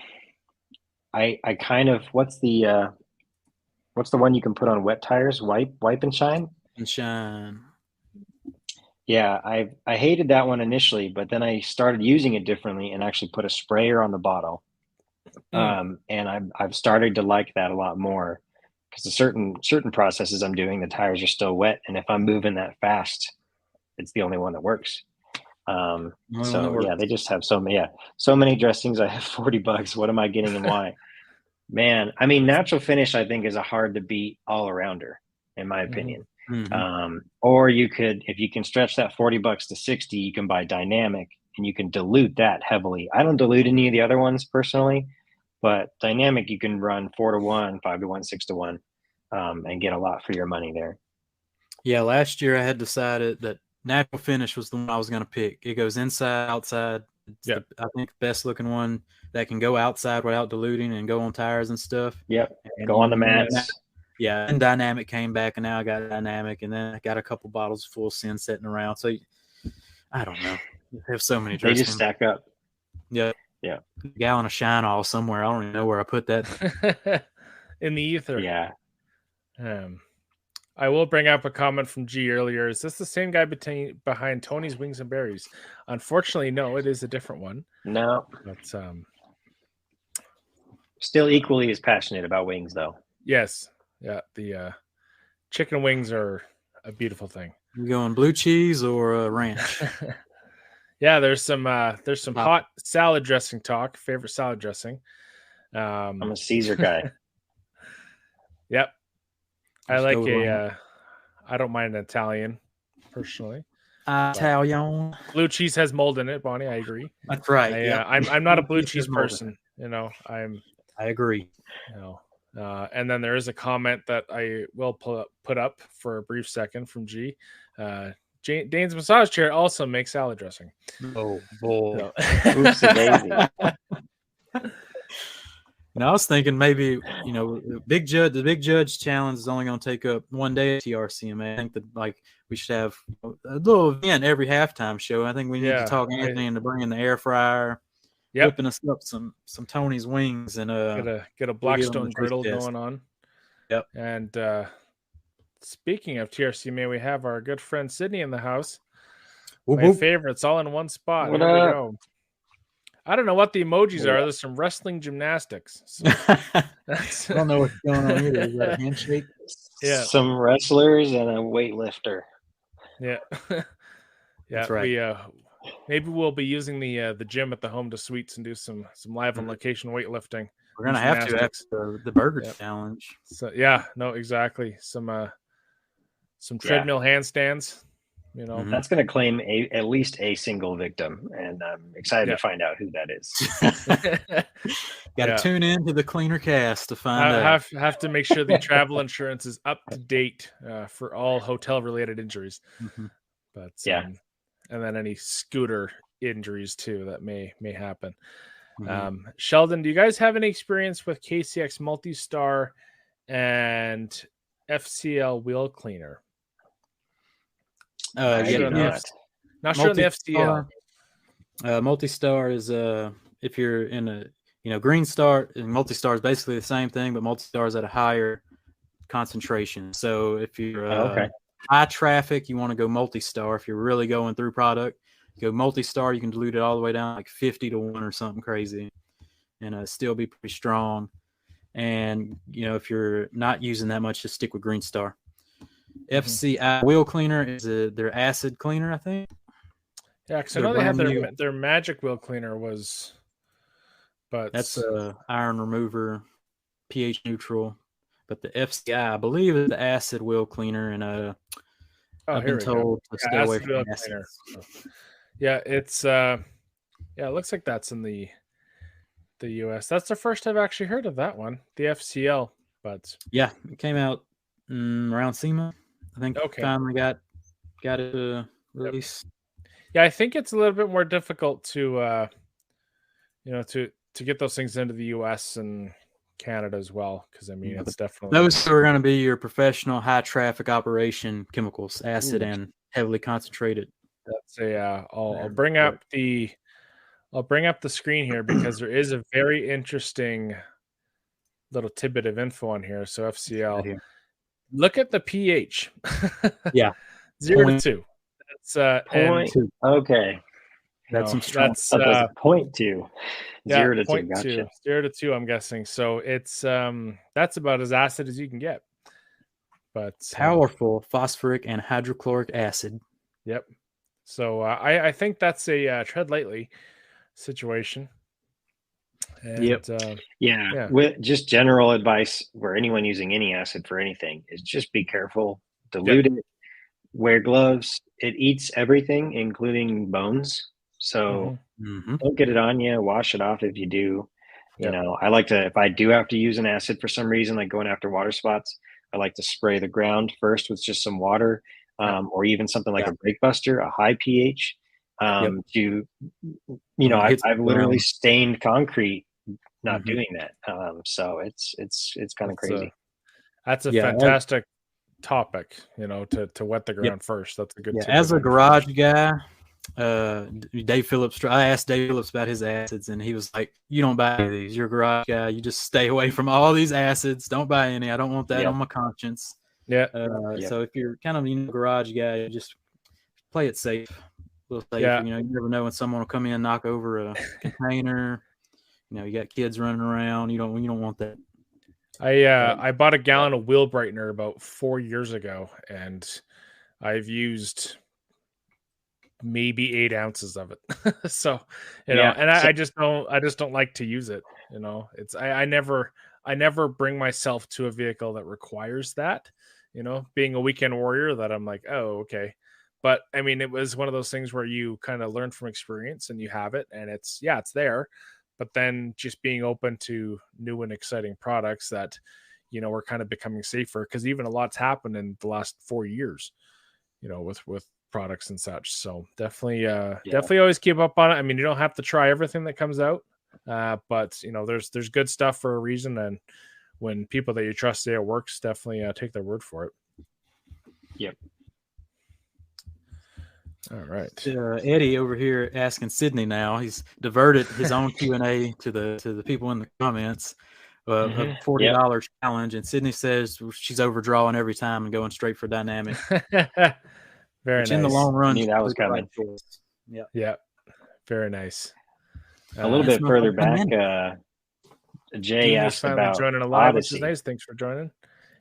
Speaker 4: kind of, what's the one you can put on wet tires? Wipe and shine.
Speaker 3: And shine.
Speaker 4: Yeah, I hated that one initially, but then I started using it differently and actually put a sprayer on the bottle. And I've started to like that a lot more because the certain processes I'm doing, the tires are still wet, and if I'm moving that fast, it's the only one that works. They just have so many dressings. I have $40. What am I getting and why? Man, I mean, natural finish I think is a hard to beat all arounder in my opinion. Mm-hmm. Or you could, if you can stretch that $40 to 60, you can buy dynamic and you can dilute that heavily. I don't dilute any of the other ones personally, but dynamic, you can run 4-to-1, 5-to-1, 6-to-1, and get a lot for your money there.
Speaker 3: Yeah. Last year I had decided that natural finish was the one I was going to pick. It goes inside, outside. It's I think the best looking one that can go outside without diluting and go on tires and stuff.
Speaker 4: Yep. And go on the mats.
Speaker 3: Yeah, and dynamic came back, and now I got dynamic, and then I got a couple bottles of full send sitting around. So I don't know. I have so many.
Speaker 4: They just stack up.
Speaker 3: Yeah.
Speaker 4: Yeah.
Speaker 3: A gallon of shine all somewhere. I don't even know where I put that.
Speaker 2: In the ether.
Speaker 4: Yeah.
Speaker 2: I will bring up a comment from G earlier. Is this the same guy behind Tony's Wings and Berries? Unfortunately, no. It is a different one.
Speaker 4: No.
Speaker 2: But
Speaker 4: still equally as passionate about wings, though.
Speaker 2: Yes. Yeah, the chicken wings are a beautiful thing.
Speaker 3: You going blue cheese or ranch?
Speaker 2: Yeah, there's some hot salad dressing talk. Favorite salad dressing?
Speaker 4: I'm a Caesar guy.
Speaker 2: Yep, I like I don't mind an Italian personally.
Speaker 3: Italian.
Speaker 2: Blue cheese has mold in it, Bonnie. I agree.
Speaker 3: That's right.
Speaker 2: I'm not a blue cheese person. I
Speaker 3: agree.
Speaker 2: And then there is a comment that I will put up for a brief second from G. Dane's massage chair also makes salad dressing.
Speaker 3: Oh boy!
Speaker 4: So. Oopsie daisy.
Speaker 3: And I was thinking maybe the big judge challenge is only going to take up one day at TRCMA. I think that we should have a little event every halftime show. I think we need to talk Anthony into bringing the air fryer. whipping us up some Tony's wings and
Speaker 2: get a Blackstone griddle going on.
Speaker 3: Yep.
Speaker 2: And speaking of TRC, may we have our good friend Sydney in the house? My favorites all in one spot. Here we go. I don't know what the emojis are. There's some wrestling gymnastics. So
Speaker 3: I don't know what's going on either. Is that a handshake?
Speaker 2: Yeah.
Speaker 4: Some wrestlers and a weightlifter.
Speaker 2: Yeah. Yeah.
Speaker 3: That's right.
Speaker 2: Maybe we'll be using the gym at the Home to Suites and do some live on location weightlifting.
Speaker 3: We're gonna have to after the burger challenge.
Speaker 2: So exactly. Some treadmill handstands. You know,
Speaker 4: that's going to claim at least a single victim, and I'm excited to find out who that is.
Speaker 3: Got to tune in to the Cleaner Cast to find out.
Speaker 2: Have to make sure the travel insurance is up to date for all hotel related injuries.
Speaker 3: Mm-hmm.
Speaker 2: But and then any scooter injuries too that may happen. Mm-hmm. Sheldon, do you guys have any experience with KCX Multi-Star and FCL wheel cleaner?
Speaker 4: Not
Speaker 2: sure on the FCL.
Speaker 3: Multi-Star is if you're in a Green Star, and Multi-Star is basically the same thing, but Multi-Star is at a higher concentration. So if you're high traffic, you want to go Multi-Star. If you're really going through product, you go Multi-Star. You can dilute it all the way down like 50-1 or something crazy, and still be pretty strong. And if you're not using that much, just stick with Green Star. FCI wheel cleaner is their acid cleaner, I think.
Speaker 2: Yeah, because I know they had their magic wheel cleaner but
Speaker 3: that's iron remover, pH neutral. But the FCI, I believe, is the acid wheel cleaner, and I've been told to stay away from acid.
Speaker 2: Yeah, it's it looks like that's in the US. That's the first I've actually heard of that one, the FCL. But
Speaker 3: yeah, it came out around SEMA. I think finally got it released.
Speaker 2: Yeah, I think it's a little bit more difficult to to get those things into the US and Canada as well, because it's definitely
Speaker 3: those are going to be your professional high traffic operation chemicals, acid and heavily concentrated.
Speaker 2: That's I'll bring up the screen here because there is a very interesting little tidbit of info on here. So FCL. Look at the pH.
Speaker 3: Yeah.
Speaker 2: 0 to 2. That's
Speaker 4: point. Okay.
Speaker 3: That's some strong.
Speaker 4: That's 0.2. 0 to 2. Gotcha.
Speaker 2: 0 to 2, I'm guessing. So it's that's about as acid as you can get. But
Speaker 3: powerful phosphoric and hydrochloric acid.
Speaker 2: Yep. So I think that's a tread lightly situation. And,
Speaker 4: with just general advice for anyone using any acid for anything is just be careful, dilute it, wear gloves. It eats everything, including bones. So don't get it on you. Wash it off if you do. You know, I like to, if I do have to use an acid for some reason, like going after water spots, I like to spray the ground first with just some water, or even something like a brake buster, a high pH. To, I've literally stained concrete not doing that. So it's kind of crazy.
Speaker 2: That's a fantastic topic, to wet the ground first. That's a good tip.
Speaker 3: As a garage guy, Dave Phillips, I asked Dave Phillips about his acids, and he was like, you don't buy any of these. You're a garage guy. You just stay away from all these acids. Don't buy any. I don't want that on my conscience. So if you're kind of a garage guy, you just play it safe. A little safe. You never know when someone will come in and knock over a container. You got kids running around. You don't want that.
Speaker 2: I bought a gallon of wheel brightener about 4 years ago, and I've used maybe 8 ounces of it. So I just don't like to use it. It's I never bring myself to a vehicle that requires that. Being a weekend warrior, that I'm like, oh, okay. But it was one of those things where you kind of learn from experience, and you have it, and it's there. But then just being open to new and exciting products that, we're kind of becoming safer, because even a lot's happened in the last 4 years, with products and such. So definitely always keep up on it. You don't have to try everything that comes out, but there's good stuff for a reason. And when people that you trust say it works, definitely take their word for it.
Speaker 4: Yep.
Speaker 2: All right.
Speaker 3: Eddie over here asking Sydney now. He's diverted his own Q&A to the people in the comments. A $40 challenge, and Sydney says she's overdrawing every time and going straight for dynamic.
Speaker 2: Very
Speaker 3: which
Speaker 2: nice.
Speaker 3: In the long run,
Speaker 4: I knew that was coming.
Speaker 2: Yeah. Very nice.
Speaker 4: A little bit further back, Jay asked about
Speaker 2: joining a live,
Speaker 4: Odyssey.
Speaker 2: which is nice. Thanks for joining.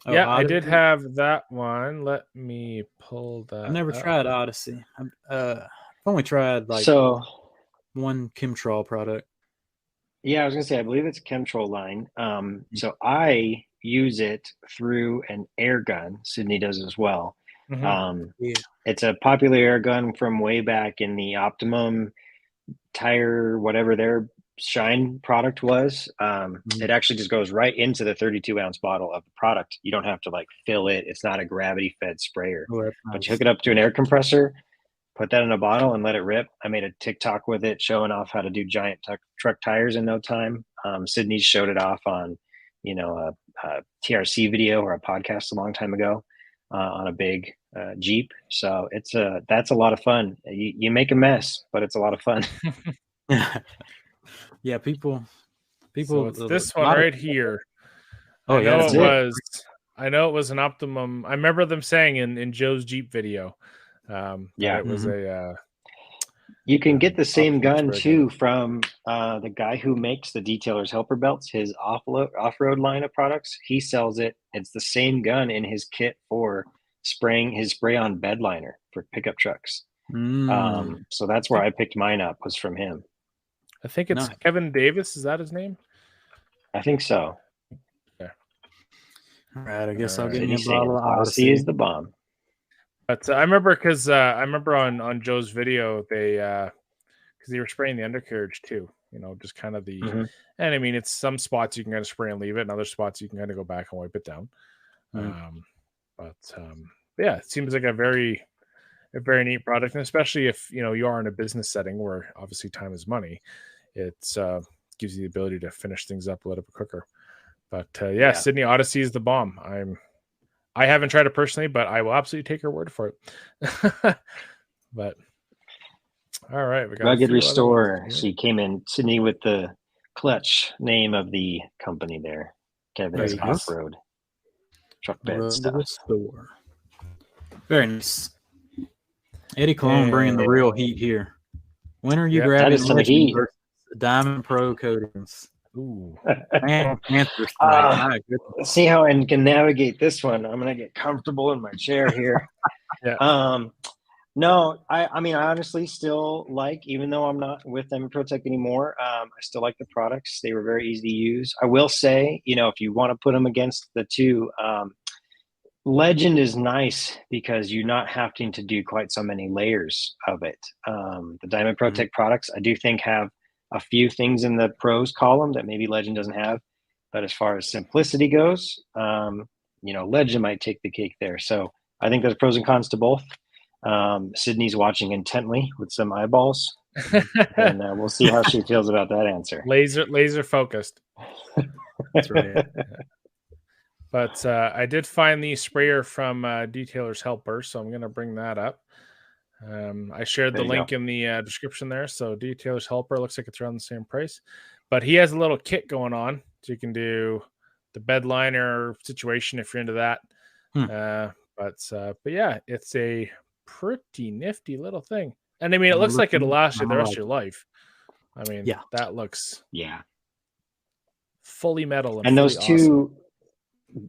Speaker 3: Oh,
Speaker 2: yeah,
Speaker 3: Odyssey?
Speaker 2: I did have that one. Let me pull that.
Speaker 3: I've never tried Odyssey. I've only tried one Chemtrol product.
Speaker 4: Yeah, I was gonna say I believe it's a Chemtrol line. So I use it through an air gun. Sydney does as well. It's a popular air gun from way back in the Optimum tire, whatever their Shine product was. It actually just goes right into the 32-ounce bottle of the product. You don't have to fill it. It's not a gravity fed sprayer, but you hook it up to an air compressor, put that in a bottle and let it rip. I made a TikTok with it showing off how to do giant truck tires in no time. Sydney showed it off on, a TRC video or a podcast a long time ago on a big Jeep. So that's a lot of fun. You make a mess, but it's a lot of fun.
Speaker 3: Yeah, people.
Speaker 2: So it's this one right here.
Speaker 3: Oh,
Speaker 2: I know it was an Optimum. I remember them saying in Joe's Jeep video. It was a.
Speaker 4: You can get the same gun too from the guy who makes the Detailer's Helper belts. His off-road line of products. He sells it. It's the same gun in his kit for spraying his spray-on bed liner for pickup trucks. So that's where I picked mine up, was from him.
Speaker 2: I think it's Kevin Davis. Is that his name?
Speaker 4: I think so.
Speaker 3: Yeah. All right. I guess I'll get you a bottle of
Speaker 4: Odyssey is the bomb.
Speaker 2: But I remember because on Joe's video because they were spraying the undercarriage too. Just kind of the and I mean it's some spots you can kind of spray and leave it, and other spots you can kind of go back and wipe it down. Yeah, it seems like a very neat product, and especially if you are in a business setting where obviously time is money, it gives you the ability to finish things up a little bit quicker. But Sydney Odyssey is the bomb. I haven't tried it personally, but I will absolutely take her word for it. But all right, we got
Speaker 4: Rugged Restore. She came in, Sydney, with the clutch name of the company there. Kevin's off-road truck bed stuff.
Speaker 3: Restore. Very nice. Eddie Cologne bringing the real heat here. When are you grabbing some heat? Diamond Pro coatings? Ooh, man,
Speaker 4: see how I can navigate this one. I'm gonna get comfortable in my chair here. No, I mean, I honestly still even though I'm not with them ProTech anymore, I still like the products. They were very easy to use. I will say, if you want to put them against the two, Legend is nice because you're not having to do quite so many layers of it. The Diamond ProTech products, I do think, have a few things in the pros column that maybe Legend doesn't have. But as far as simplicity goes, Legend might take the cake there. So I think there's pros and cons to both. Sydney's watching intently with some eyeballs, and we'll see how she feels about that answer.
Speaker 2: Laser focused.
Speaker 3: That's right.
Speaker 2: But I did find the sprayer from Detailer's Helper, so I'm going to bring that up. I shared the link in the description there. So Detailer's Helper looks like it's around the same price, but he has a little kit going on, so you can do the bed liner situation if you're into that. But yeah, it's a pretty nifty little thing, and I mean, it looks like it'll last you the rest of your life. I mean, that looks fully metal,
Speaker 4: and those two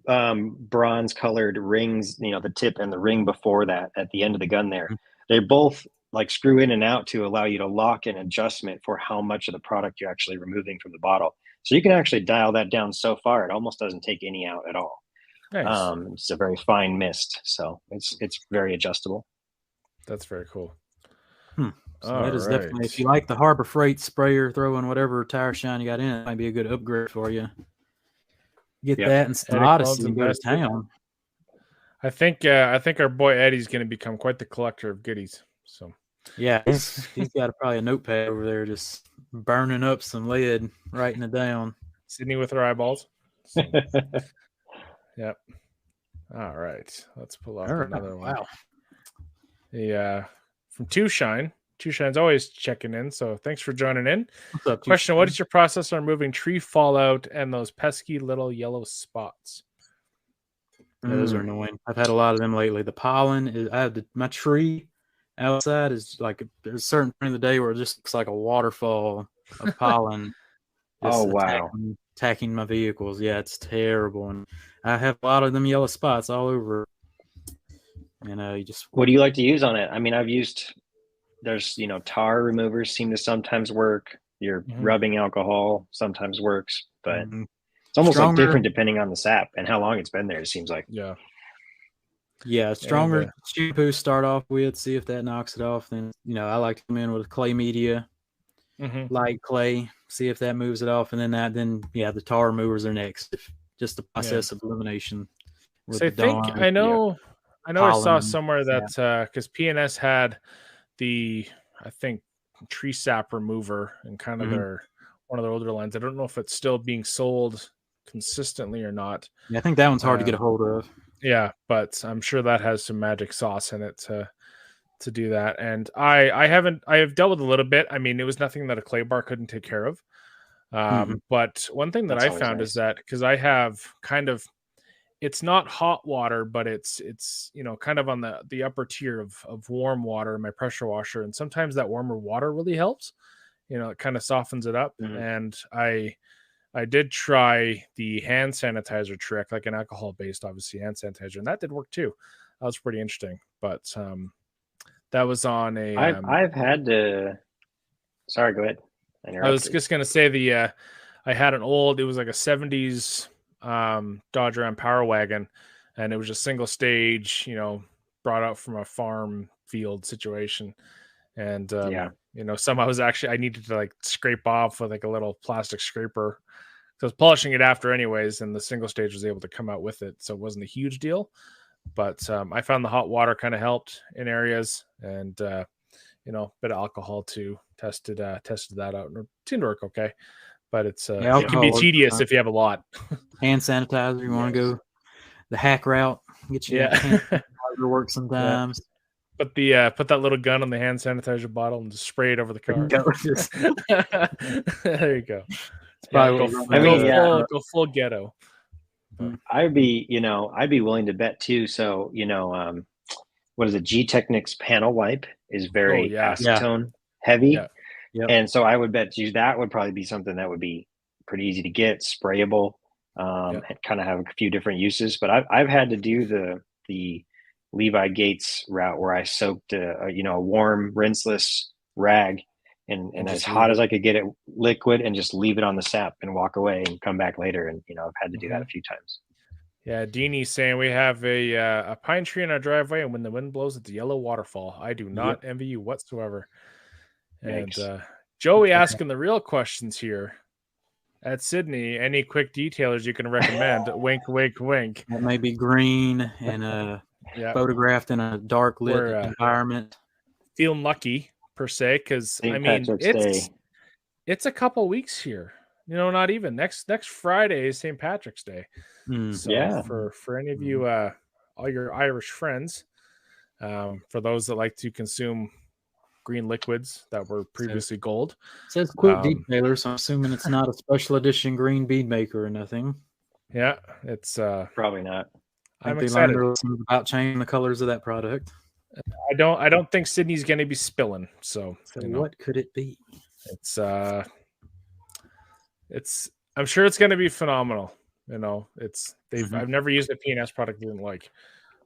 Speaker 4: bronze colored rings, the tip and the ring before that at the end of the gun there, they both screw in and out to allow you to lock an adjustment for how much of the product you're actually removing from the bottle. So you can actually dial that down so far it almost doesn't take any out at all. Nice. It's a very fine mist, so it's very adjustable.
Speaker 2: That's very cool.
Speaker 3: So that is definitely, if you like the Harbor Freight sprayer, throw in whatever tire shine you got in it, might be a good upgrade for you. Get that and some Odyssey and go to town.
Speaker 2: I think our boy Eddie's going to become quite the collector of goodies. So
Speaker 3: yeah, he's got probably a notepad over there just burning up some lead, writing it down.
Speaker 2: Sydney with her eyeballs. So, yep. All right, let's pull up another one.
Speaker 3: Wow.
Speaker 2: The from Two Shine. Two Shine's always checking in, so thanks for joining in.
Speaker 3: What's up,
Speaker 2: Question: what is your process on removing tree fallout and those pesky little yellow spots?
Speaker 3: Yeah, those are annoying. I've had a lot of them lately. The pollen is. I have my tree outside is like there's a certain point of the day where it just looks like a waterfall of pollen.
Speaker 4: Oh, wow.
Speaker 3: Attacking my vehicles. Yeah, it's terrible, and I have a lot of them yellow spots all over. You just.
Speaker 4: What do you like to use on it? I mean, I've used. There's tar removers seem to sometimes work. Your rubbing alcohol sometimes works, but it's almost like different depending on the sap and how long it's been there. It seems like.
Speaker 3: Yeah, stronger shampoo start off with, see if that knocks it off. Then I like to come in with clay media, light clay, see if that moves it off, and then the tar removers are next. Just the process of elimination.
Speaker 2: So I know I saw somewhere that because PNS had the tree sap remover and kind of one of their older lines. I don't know if it's still being sold consistently or not.
Speaker 3: Yeah, I think that one's hard to get a hold of.
Speaker 2: Yeah, but I'm sure that has some magic sauce in it to do that. And I have dealt with a little bit. I mean, it was nothing that a clay bar couldn't take care of. But one thing that I found is that because I have kind of, it's not hot water, but it's kind of on the upper tier of warm water in my pressure washer. And sometimes that warmer water really helps. It kind of softens it up. And I did try the hand sanitizer trick, like an alcohol-based, obviously, hand sanitizer, and that did work too. That was pretty interesting. But that was on a.
Speaker 4: I've had to. Sorry, go ahead.
Speaker 2: I was just gonna say I had an old. It was like a '70s Dodge Ram Power Wagon, and it was just single stage. Brought out from a farm field situation, and somehow I needed to like scrape off with like a little plastic scraper. So I was polishing it after anyways, and the single stage was able to come out with it. So it wasn't a huge deal, but I found the hot water kind of helped in areas, and bit of alcohol too. Tested that out, and it seemed to work okay. But it can be tedious if you have a lot.
Speaker 3: Hand sanitizer, you want to go the hack route, get you hand sanitizer work sometimes.
Speaker 2: Put that little gun on the hand sanitizer bottle and just spray it over the car. There you go. Go full ghetto.
Speaker 4: I'd be willing to bet too. So what is it? G-Technics panel wipe is very acetone heavy, and so I would bet that would probably be something that would be pretty easy to get, sprayable, and kind of have a few different uses. But I've had to do the Levi Gates route where I soaked a warm rinseless rag and as hot as I could get it liquid and just leave it on the sap and walk away and come back later. And I've had to do that a few times.
Speaker 2: Yeah, Deanie's saying we have a pine tree in our driveway, and when the wind blows, it's a yellow waterfall. I do not envy you whatsoever.
Speaker 4: Thanks.
Speaker 2: And Joey asking the real questions here. At Sydney, any quick detailers you can recommend? Wink, wink, wink.
Speaker 3: That may be green and photographed in a dark lit environment.
Speaker 2: Feeling lucky per se, because it's a couple weeks here. Not even next Friday is St. Patrick's Day. So for any of you, all your Irish friends, for those that like to consume green liquids that were previously gold.
Speaker 3: It says quick detailer, so I'm assuming it's not a special edition green bead maker or nothing.
Speaker 2: Yeah, it's
Speaker 4: probably not.
Speaker 3: I'm excited about changing the colors of that product.
Speaker 2: I don't think Sydney's going to be spilling. So
Speaker 3: what could it be?
Speaker 2: It's I'm sure it's going to be phenomenal. I've never used a PNS product I didn't like.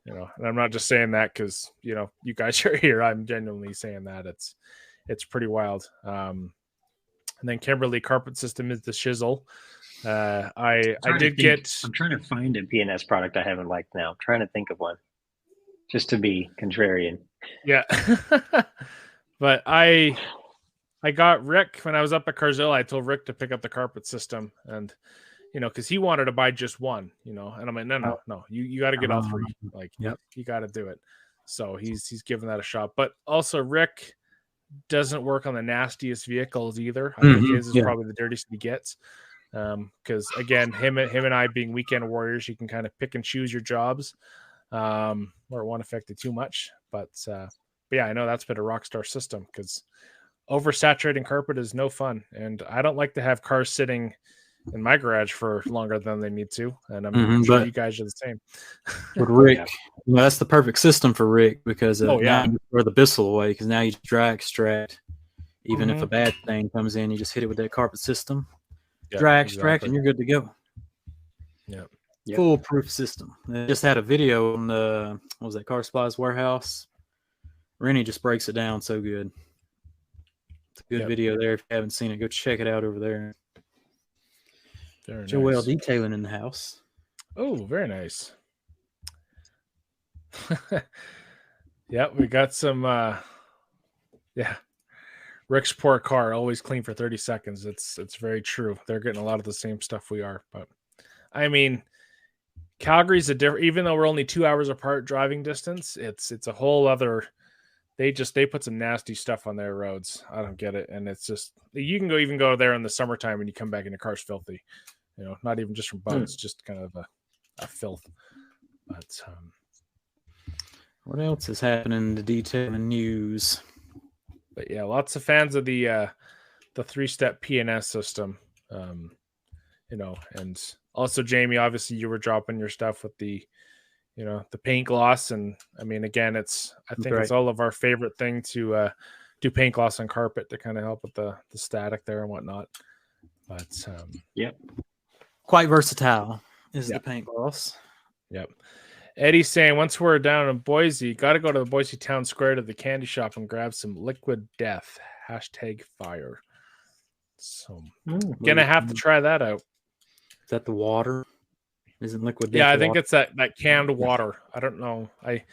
Speaker 2: And I'm not just saying that because you guys are here. I'm genuinely saying that it's pretty wild. And then Kimberly carpet system is the shizzle. I'm
Speaker 4: trying to find a PNS product I haven't liked now. I'm trying to think of one just to be contrarian.
Speaker 2: Yeah. But I got Rick when I was up at Carzilla. I told Rick to pick up the carpet system, and because he wanted to buy just one, and I'm like, no, you got to get all three. Like, you got to do it. So he's giving that a shot. But also, Rick doesn't work on the nastiest vehicles either. I think his is probably the dirtiest he gets. Because again, him and I being weekend warriors, you can kind of pick and choose your jobs, where it won't affect it too much. But yeah, I know that's been a rock star system because oversaturating carpet is no fun, and I don't like to have cars sitting in my garage for longer than they need to, and I'm sure you guys are the same.
Speaker 3: With Rick, that's the perfect system for Rick because now you throw the Bissell away because now you dry extract. Even if a bad thing comes in, you just hit it with that carpet system, dry extract, and you're good to go.
Speaker 2: Yeah.
Speaker 3: Foolproof system. I just had a video on the what was that Car Supplies warehouse. Rennie just breaks it down so good. It's a good video there. If you haven't seen it, go check it out over there.
Speaker 2: Very
Speaker 3: Joel
Speaker 2: nice.
Speaker 3: detailing in the house.
Speaker 2: Oh, very nice. Yeah, we got some. Rick's poor car always clean for 30 seconds. It's very true. They're getting a lot of the same stuff we are, but I mean, Calgary's a different. Even though we're only 2 hours apart driving distance, it's a whole other. They put some nasty stuff on their roads. I don't get it, and it's just you can even go there in the summertime and you come back and your car's filthy. You know, not even just from bugs, just kind of a filth. But
Speaker 3: what else is happening in the detailing news?
Speaker 2: But yeah, lots of fans of the 3-step PNS system. You know, and also Jamie, obviously you were dropping your stuff with the paint gloss, and I mean, again, I think it's all of our favorite thing to do paint gloss on carpet to kind of help with the static there and whatnot. But
Speaker 3: quite versatile is the paint gloss.
Speaker 2: Yep. Eddie's saying once we're down in Boise, got to go to the Boise Town Square to the candy shop and grab some liquid death. #fire. So gonna have to try that out.
Speaker 3: Is that the water? Isn't liquid death?
Speaker 2: Yeah, I think it's that canned water. I don't know. I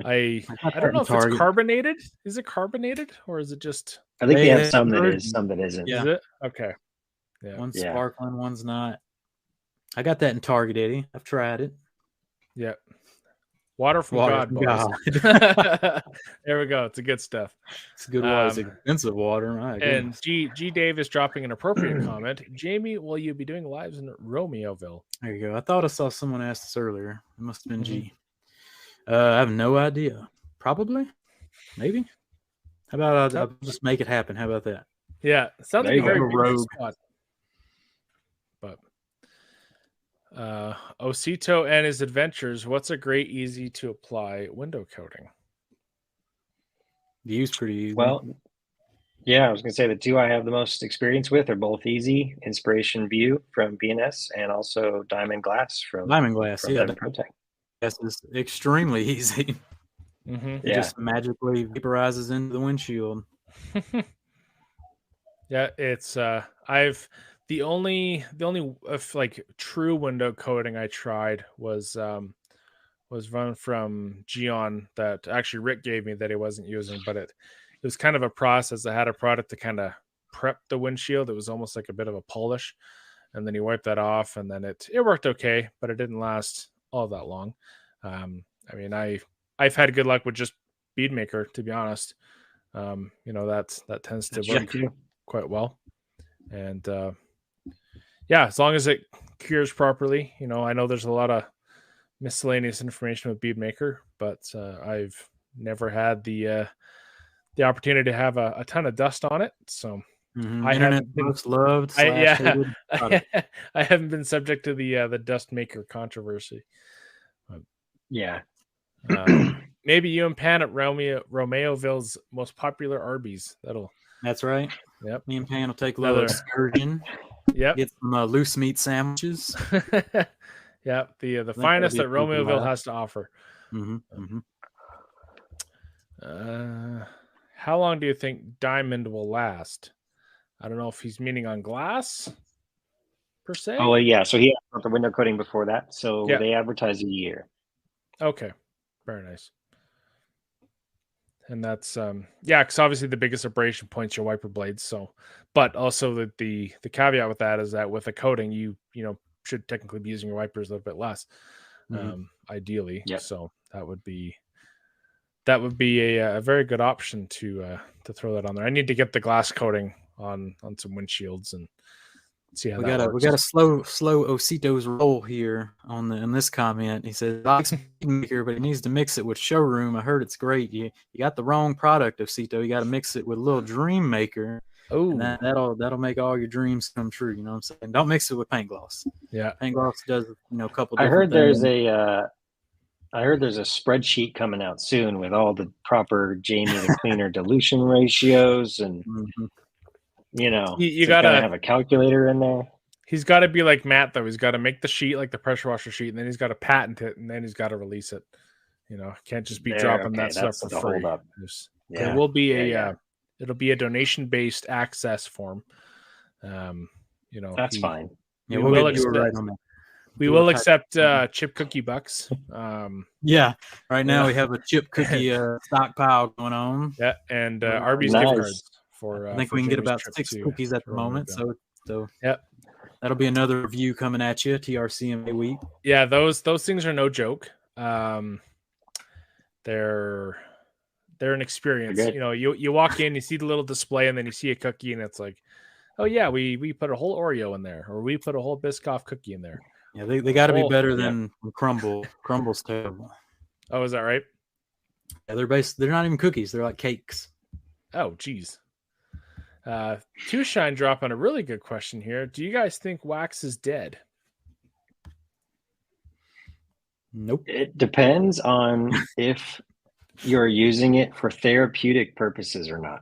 Speaker 2: don't know if it's carbonated. Is it carbonated or is it just?
Speaker 4: I think they have some that is, some that isn't.
Speaker 2: Yeah. Is it? Okay.
Speaker 3: Yeah. One's sparkling, one's not. I got that in Target, Eddie. I've tried it.
Speaker 2: Yeah. Water from God, boys. There we go. It's a good stuff.
Speaker 3: It's good water. It's expensive water.
Speaker 2: And G Dave is dropping an appropriate comment. Jamie, will you be doing lives in Romeoville?
Speaker 3: There you go. I thought I saw someone ask this earlier. It must have been G. I have no idea. Probably. Maybe. How about I'll just make it happen? How about that?
Speaker 2: Yeah. Sounds like a very rogue spot. But Osito and his adventures. What's a great, easy to apply window coating?
Speaker 3: View's pretty easy.
Speaker 4: Well, yeah, I was going to say the two I have the most experience with are both easy. Inspiration View from BNS and also Diamond Glass from ProTech.
Speaker 3: This is extremely easy. It just magically vaporizes into the windshield.
Speaker 2: Yeah, it's the only like true window coating I tried was run from Gion that actually Rick gave me that he wasn't using, but it was kind of a process. I had a product to kind of prep the windshield. It was almost like a bit of a polish, and then you wipe that off, and then it worked okay, but it didn't last all that long. I mean, I've had good luck with just Beadmaker, to be honest. That tends to work quite well, and as long as it cures properly. I know there's a lot of miscellaneous information with Beadmaker, but I've never had the opportunity to have a ton of dust on it, so I haven't been
Speaker 3: loved.
Speaker 2: I haven't been subject to the dust maker controversy. Maybe you and Pan at Romeoville's most popular Arby's.
Speaker 3: That's right.
Speaker 2: Yep.
Speaker 3: Me and Pan will take a little excursion.
Speaker 2: Yep.
Speaker 3: Get some loose meat sandwiches.
Speaker 2: Yeah, the finest that Romeoville has to offer. How long do you think Diamond will last? I don't know if he's meaning on glass per se.
Speaker 4: Oh, yeah. So he had the window coating before that. So they advertise a year.
Speaker 2: Okay. Very nice. And that's because obviously the biggest abrasion point's your wiper blades. So, but also the caveat with that is that with a coating, you should technically be using your wipers a little bit less, ideally.
Speaker 4: Yep.
Speaker 2: So that would be a very good option to throw that on there. I need to get the glass coating on some windshields and see how
Speaker 3: we
Speaker 2: that
Speaker 3: got
Speaker 2: works.
Speaker 3: a slow Ositos roll here in this comment. He says, "I like here, but he needs to mix it with Showroom. I heard it's great. You got the wrong product, Osito. You got to mix it with a little Dream Maker, and that'll make all your dreams come true. You know what I'm saying? Don't mix it with paint gloss.
Speaker 2: Yeah,
Speaker 3: paint gloss does a couple.
Speaker 4: I heard
Speaker 3: different
Speaker 4: there's a spreadsheet coming out soon with all the proper Jamie the Cleaner dilution ratios, and
Speaker 2: you gotta
Speaker 4: have a calculator in there.
Speaker 2: He's got to be like Matt, though. He's got to make the sheet, like the pressure washer sheet, and then he's got to patent it, and then he's got to release it. Can't just be dropping that stuff for free. There will be it'll be a donation-based access form.
Speaker 4: That's fine.
Speaker 3: Yeah,
Speaker 2: we will accept chip cookie bucks.
Speaker 3: Right now we have a chip cookie stockpile going on.
Speaker 2: Yeah, and Arby's gift cards for.
Speaker 3: I think we can get about 6 cookies at the moment. So
Speaker 2: yeah,
Speaker 3: that'll be another review coming at you. TRCMA week.
Speaker 2: Yeah, those things are no joke. They're an experience. You walk in, you see the little display, and then you see a cookie, and it's like, oh yeah, we put a whole Oreo in there, or we put a whole Biscoff cookie in there.
Speaker 3: Yeah, they got to be better than Crumble. Crumble's terrible.
Speaker 2: Oh, is that right?
Speaker 3: Yeah, they're not even cookies. They're like cakes.
Speaker 2: Oh, geez. Two Shine drop on a really good question here. Do you guys think wax is dead?
Speaker 3: Nope.
Speaker 4: It depends on if you're using it for therapeutic purposes or not.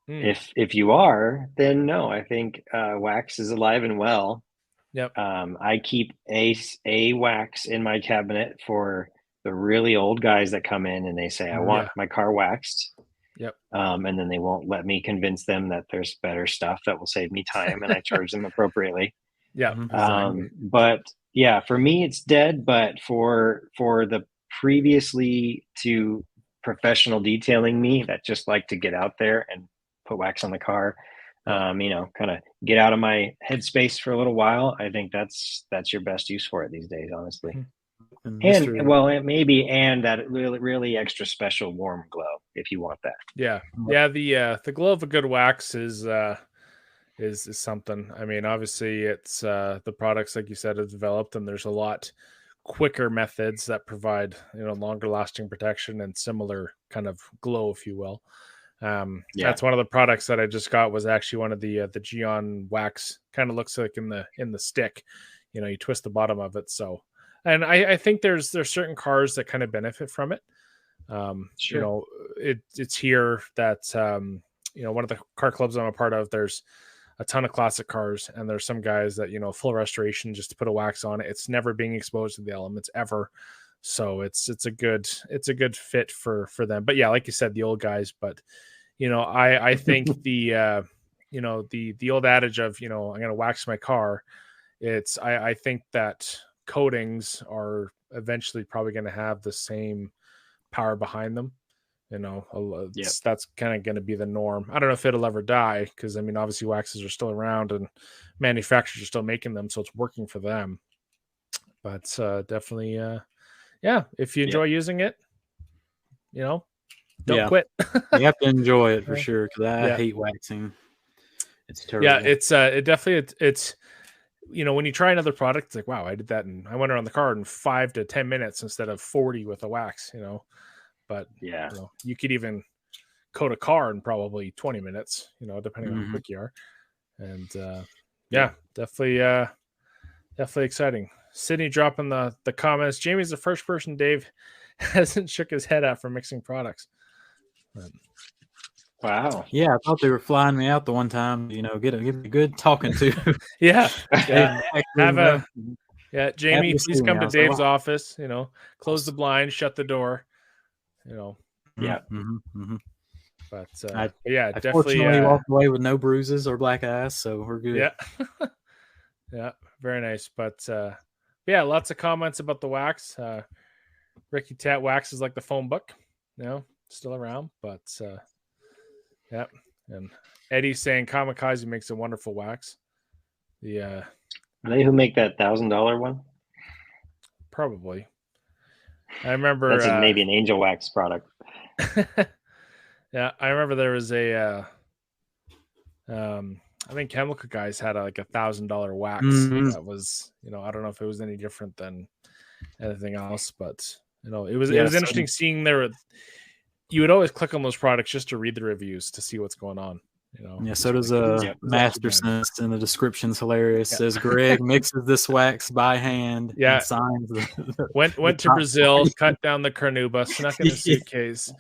Speaker 4: If you are, then no, I think wax is alive and well.
Speaker 2: Yep.
Speaker 4: I keep a wax in my cabinet for the really old guys that come in and they say, I want my car waxed.
Speaker 2: Yep.
Speaker 4: And then they won't let me convince them that there's better stuff that will save me time, and I charge them appropriately.
Speaker 2: Yeah.
Speaker 4: Exactly. But yeah, for me it's dead. But for the previously to professional detailing me that just like to get out there and put wax on the car, kind of get out of my headspace for a little while, I think that's your best use for it these days, honestly. And that really, really extra special warm glow if you want that.
Speaker 2: Yeah. The glow of a good wax is something. I mean, obviously it's the products, like you said, have developed, and there's a lot quicker methods that provide longer lasting protection and similar kind of glow, if you will. That's one of the products that I just got, was actually one of the Geon wax. Kind of looks like in the stick, you twist the bottom of it. So, and I think there's certain cars that kind of benefit from it.
Speaker 4: Sure.
Speaker 2: It's here that one of the car clubs I'm a part of, there's a ton of classic cars, and there's some guys that full restoration just to put a wax on it. It's never being exposed to the elements ever, so it's a good fit for them. But yeah, like you said, the old guys. But I think the old adage of I'm gonna wax my car, I think that coatings are eventually probably going to have the same power behind them. That's kind of going to be the norm. I don't know if it'll ever die, because I mean, obviously waxes are still around and manufacturers are still making them, so it's working for them. But definitely, if you enjoy using it, don't quit.
Speaker 3: You have to enjoy it for sure, because I hate waxing. It's terrible.
Speaker 2: Yeah, it's when you try another product, it's like, wow, I did that, and I went around the car in 5 to 10 minutes instead of 40 with a wax. But you could even coat a car in probably 20 minutes, depending on how quick you are. And definitely exciting. Sydney dropping the comments. Jamie's the first person Dave hasn't shook his head at for mixing products.
Speaker 4: Wow.
Speaker 3: Yeah, I thought they were flying me out the one time, get a good talking to.
Speaker 2: Jamie, please come to Dave's office, close the blind, shut the door, But definitely
Speaker 3: walked away with no bruises or black eyes, so we're good.
Speaker 2: Yeah, very nice. But lots of comments about the wax. Ricky Tat wax is like the phone book, still around, but and Eddie's saying Kamikaze makes a wonderful wax.
Speaker 4: Are they who make that $1,000 one?
Speaker 2: Probably. I remember
Speaker 4: that's maybe an Angel Wax product.
Speaker 2: Yeah, I remember there was a I I think chemical guys had like $1,000 wax. That was, I don't know if it was any different than anything else, but it was interesting seeing you would always click on those products just to read the reviews to see what's going on.
Speaker 3: So does Mastersense, and the description's hilarious. Says Greg mixes this wax by hand.
Speaker 2: Yeah,
Speaker 3: and signs
Speaker 2: went to Brazil, cut down the carnauba, snuck in a suitcase,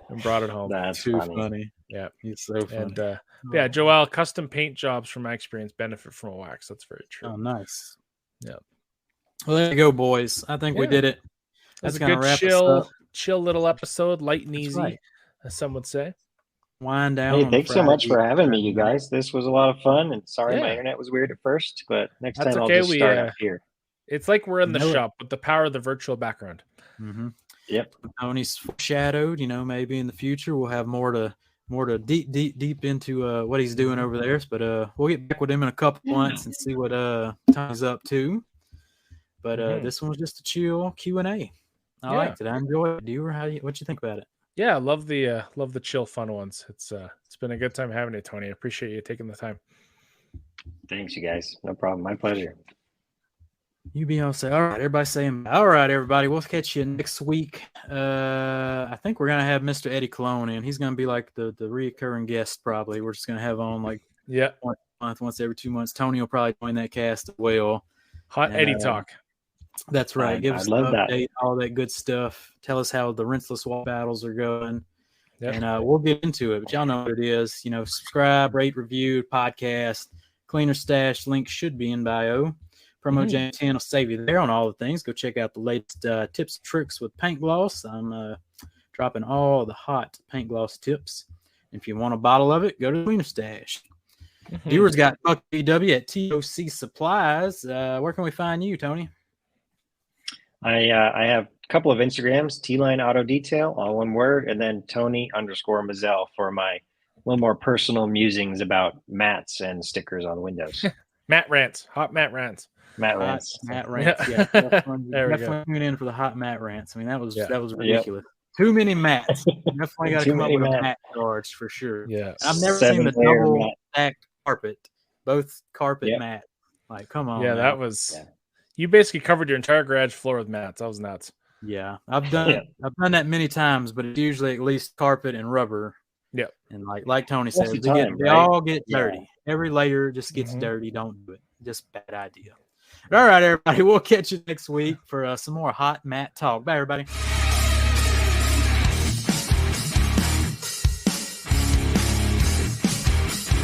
Speaker 2: and brought it home.
Speaker 3: That's too funny.
Speaker 2: Yeah,
Speaker 3: he's so funny.
Speaker 2: And Joel, custom paint jobs from my experience benefit from a wax. That's very true.
Speaker 3: Oh, nice.
Speaker 2: Yeah.
Speaker 3: Well, there you go, boys. I think we did it.
Speaker 2: That's a good chill little episode, light and easy, as some would say.
Speaker 3: Wind down.
Speaker 4: Hey, thanks so much for having me, you guys. This was a lot of fun, and sorry my internet was weird at first, but next time I'll just start up here.
Speaker 2: It's like we're in the shop with the power of the virtual background.
Speaker 3: Mm-hmm.
Speaker 4: Yep.
Speaker 3: Tony's foreshadowed. maybe in the future we'll have more to deep into what he's doing over there. But we'll get back with him in a couple months and see what Tony's up to. But this one was just a chill Q&A. I liked it. I enjoyed it. What you think about it?
Speaker 2: Yeah, I love the chill, fun ones. It's been a good time having you, Tony. I appreciate you taking the time.
Speaker 4: Thanks, you guys. No problem. My pleasure.
Speaker 3: You be all say, all right, everybody saying, all right, everybody, we'll catch you next week. I think we're gonna have Mr. Eddie Cologne in. He's gonna be like the reoccurring guest, probably. We're just gonna have on like once every 2 months. Tony will probably join that cast as well.
Speaker 2: Eddie talk.
Speaker 3: That's right. Give us an update, all that good stuff. Tell us how the rinseless wall battles are going. Yep. And we'll get into it. But y'all know what it is. Subscribe, rate, review, podcast, Cleaner Stash. Link should be in bio. Promo Jam 10 will save you there on all the things. Go check out the latest tips and tricks with paint gloss. I'm dropping all the hot paint gloss tips. If you want a bottle of it, go to Cleaner Stash. Viewers got Buck BW at TOC Supplies. Where can we find you, Tony?
Speaker 4: I have a couple of Instagrams, T-Line Auto Detail, all one word, and then Tony_Mazel for my little more personal musings about mats and stickers on windows.
Speaker 2: Matt rants, hot Matt rants.
Speaker 4: Matt rants.
Speaker 3: Matt rants. Yeah, definitely tune in for the hot Matt rants. I mean, that was ridiculous. Too many mats. Definitely got to come up with a mat charge for sure.
Speaker 2: Yeah,
Speaker 3: I've never seen the double stacked carpet, both carpet mat. Like, come on.
Speaker 2: Yeah, man. That was. Yeah. You basically covered your entire garage floor with mats. That was nuts.
Speaker 3: Yeah, I've done that many times, but it's usually at least carpet and rubber.
Speaker 2: Yep.
Speaker 3: And like Tony said, they all get dirty. Every layer just gets dirty. Don't do it. Just bad idea. All right, everybody. We'll catch you next week for some more hot mat talk. Bye, everybody.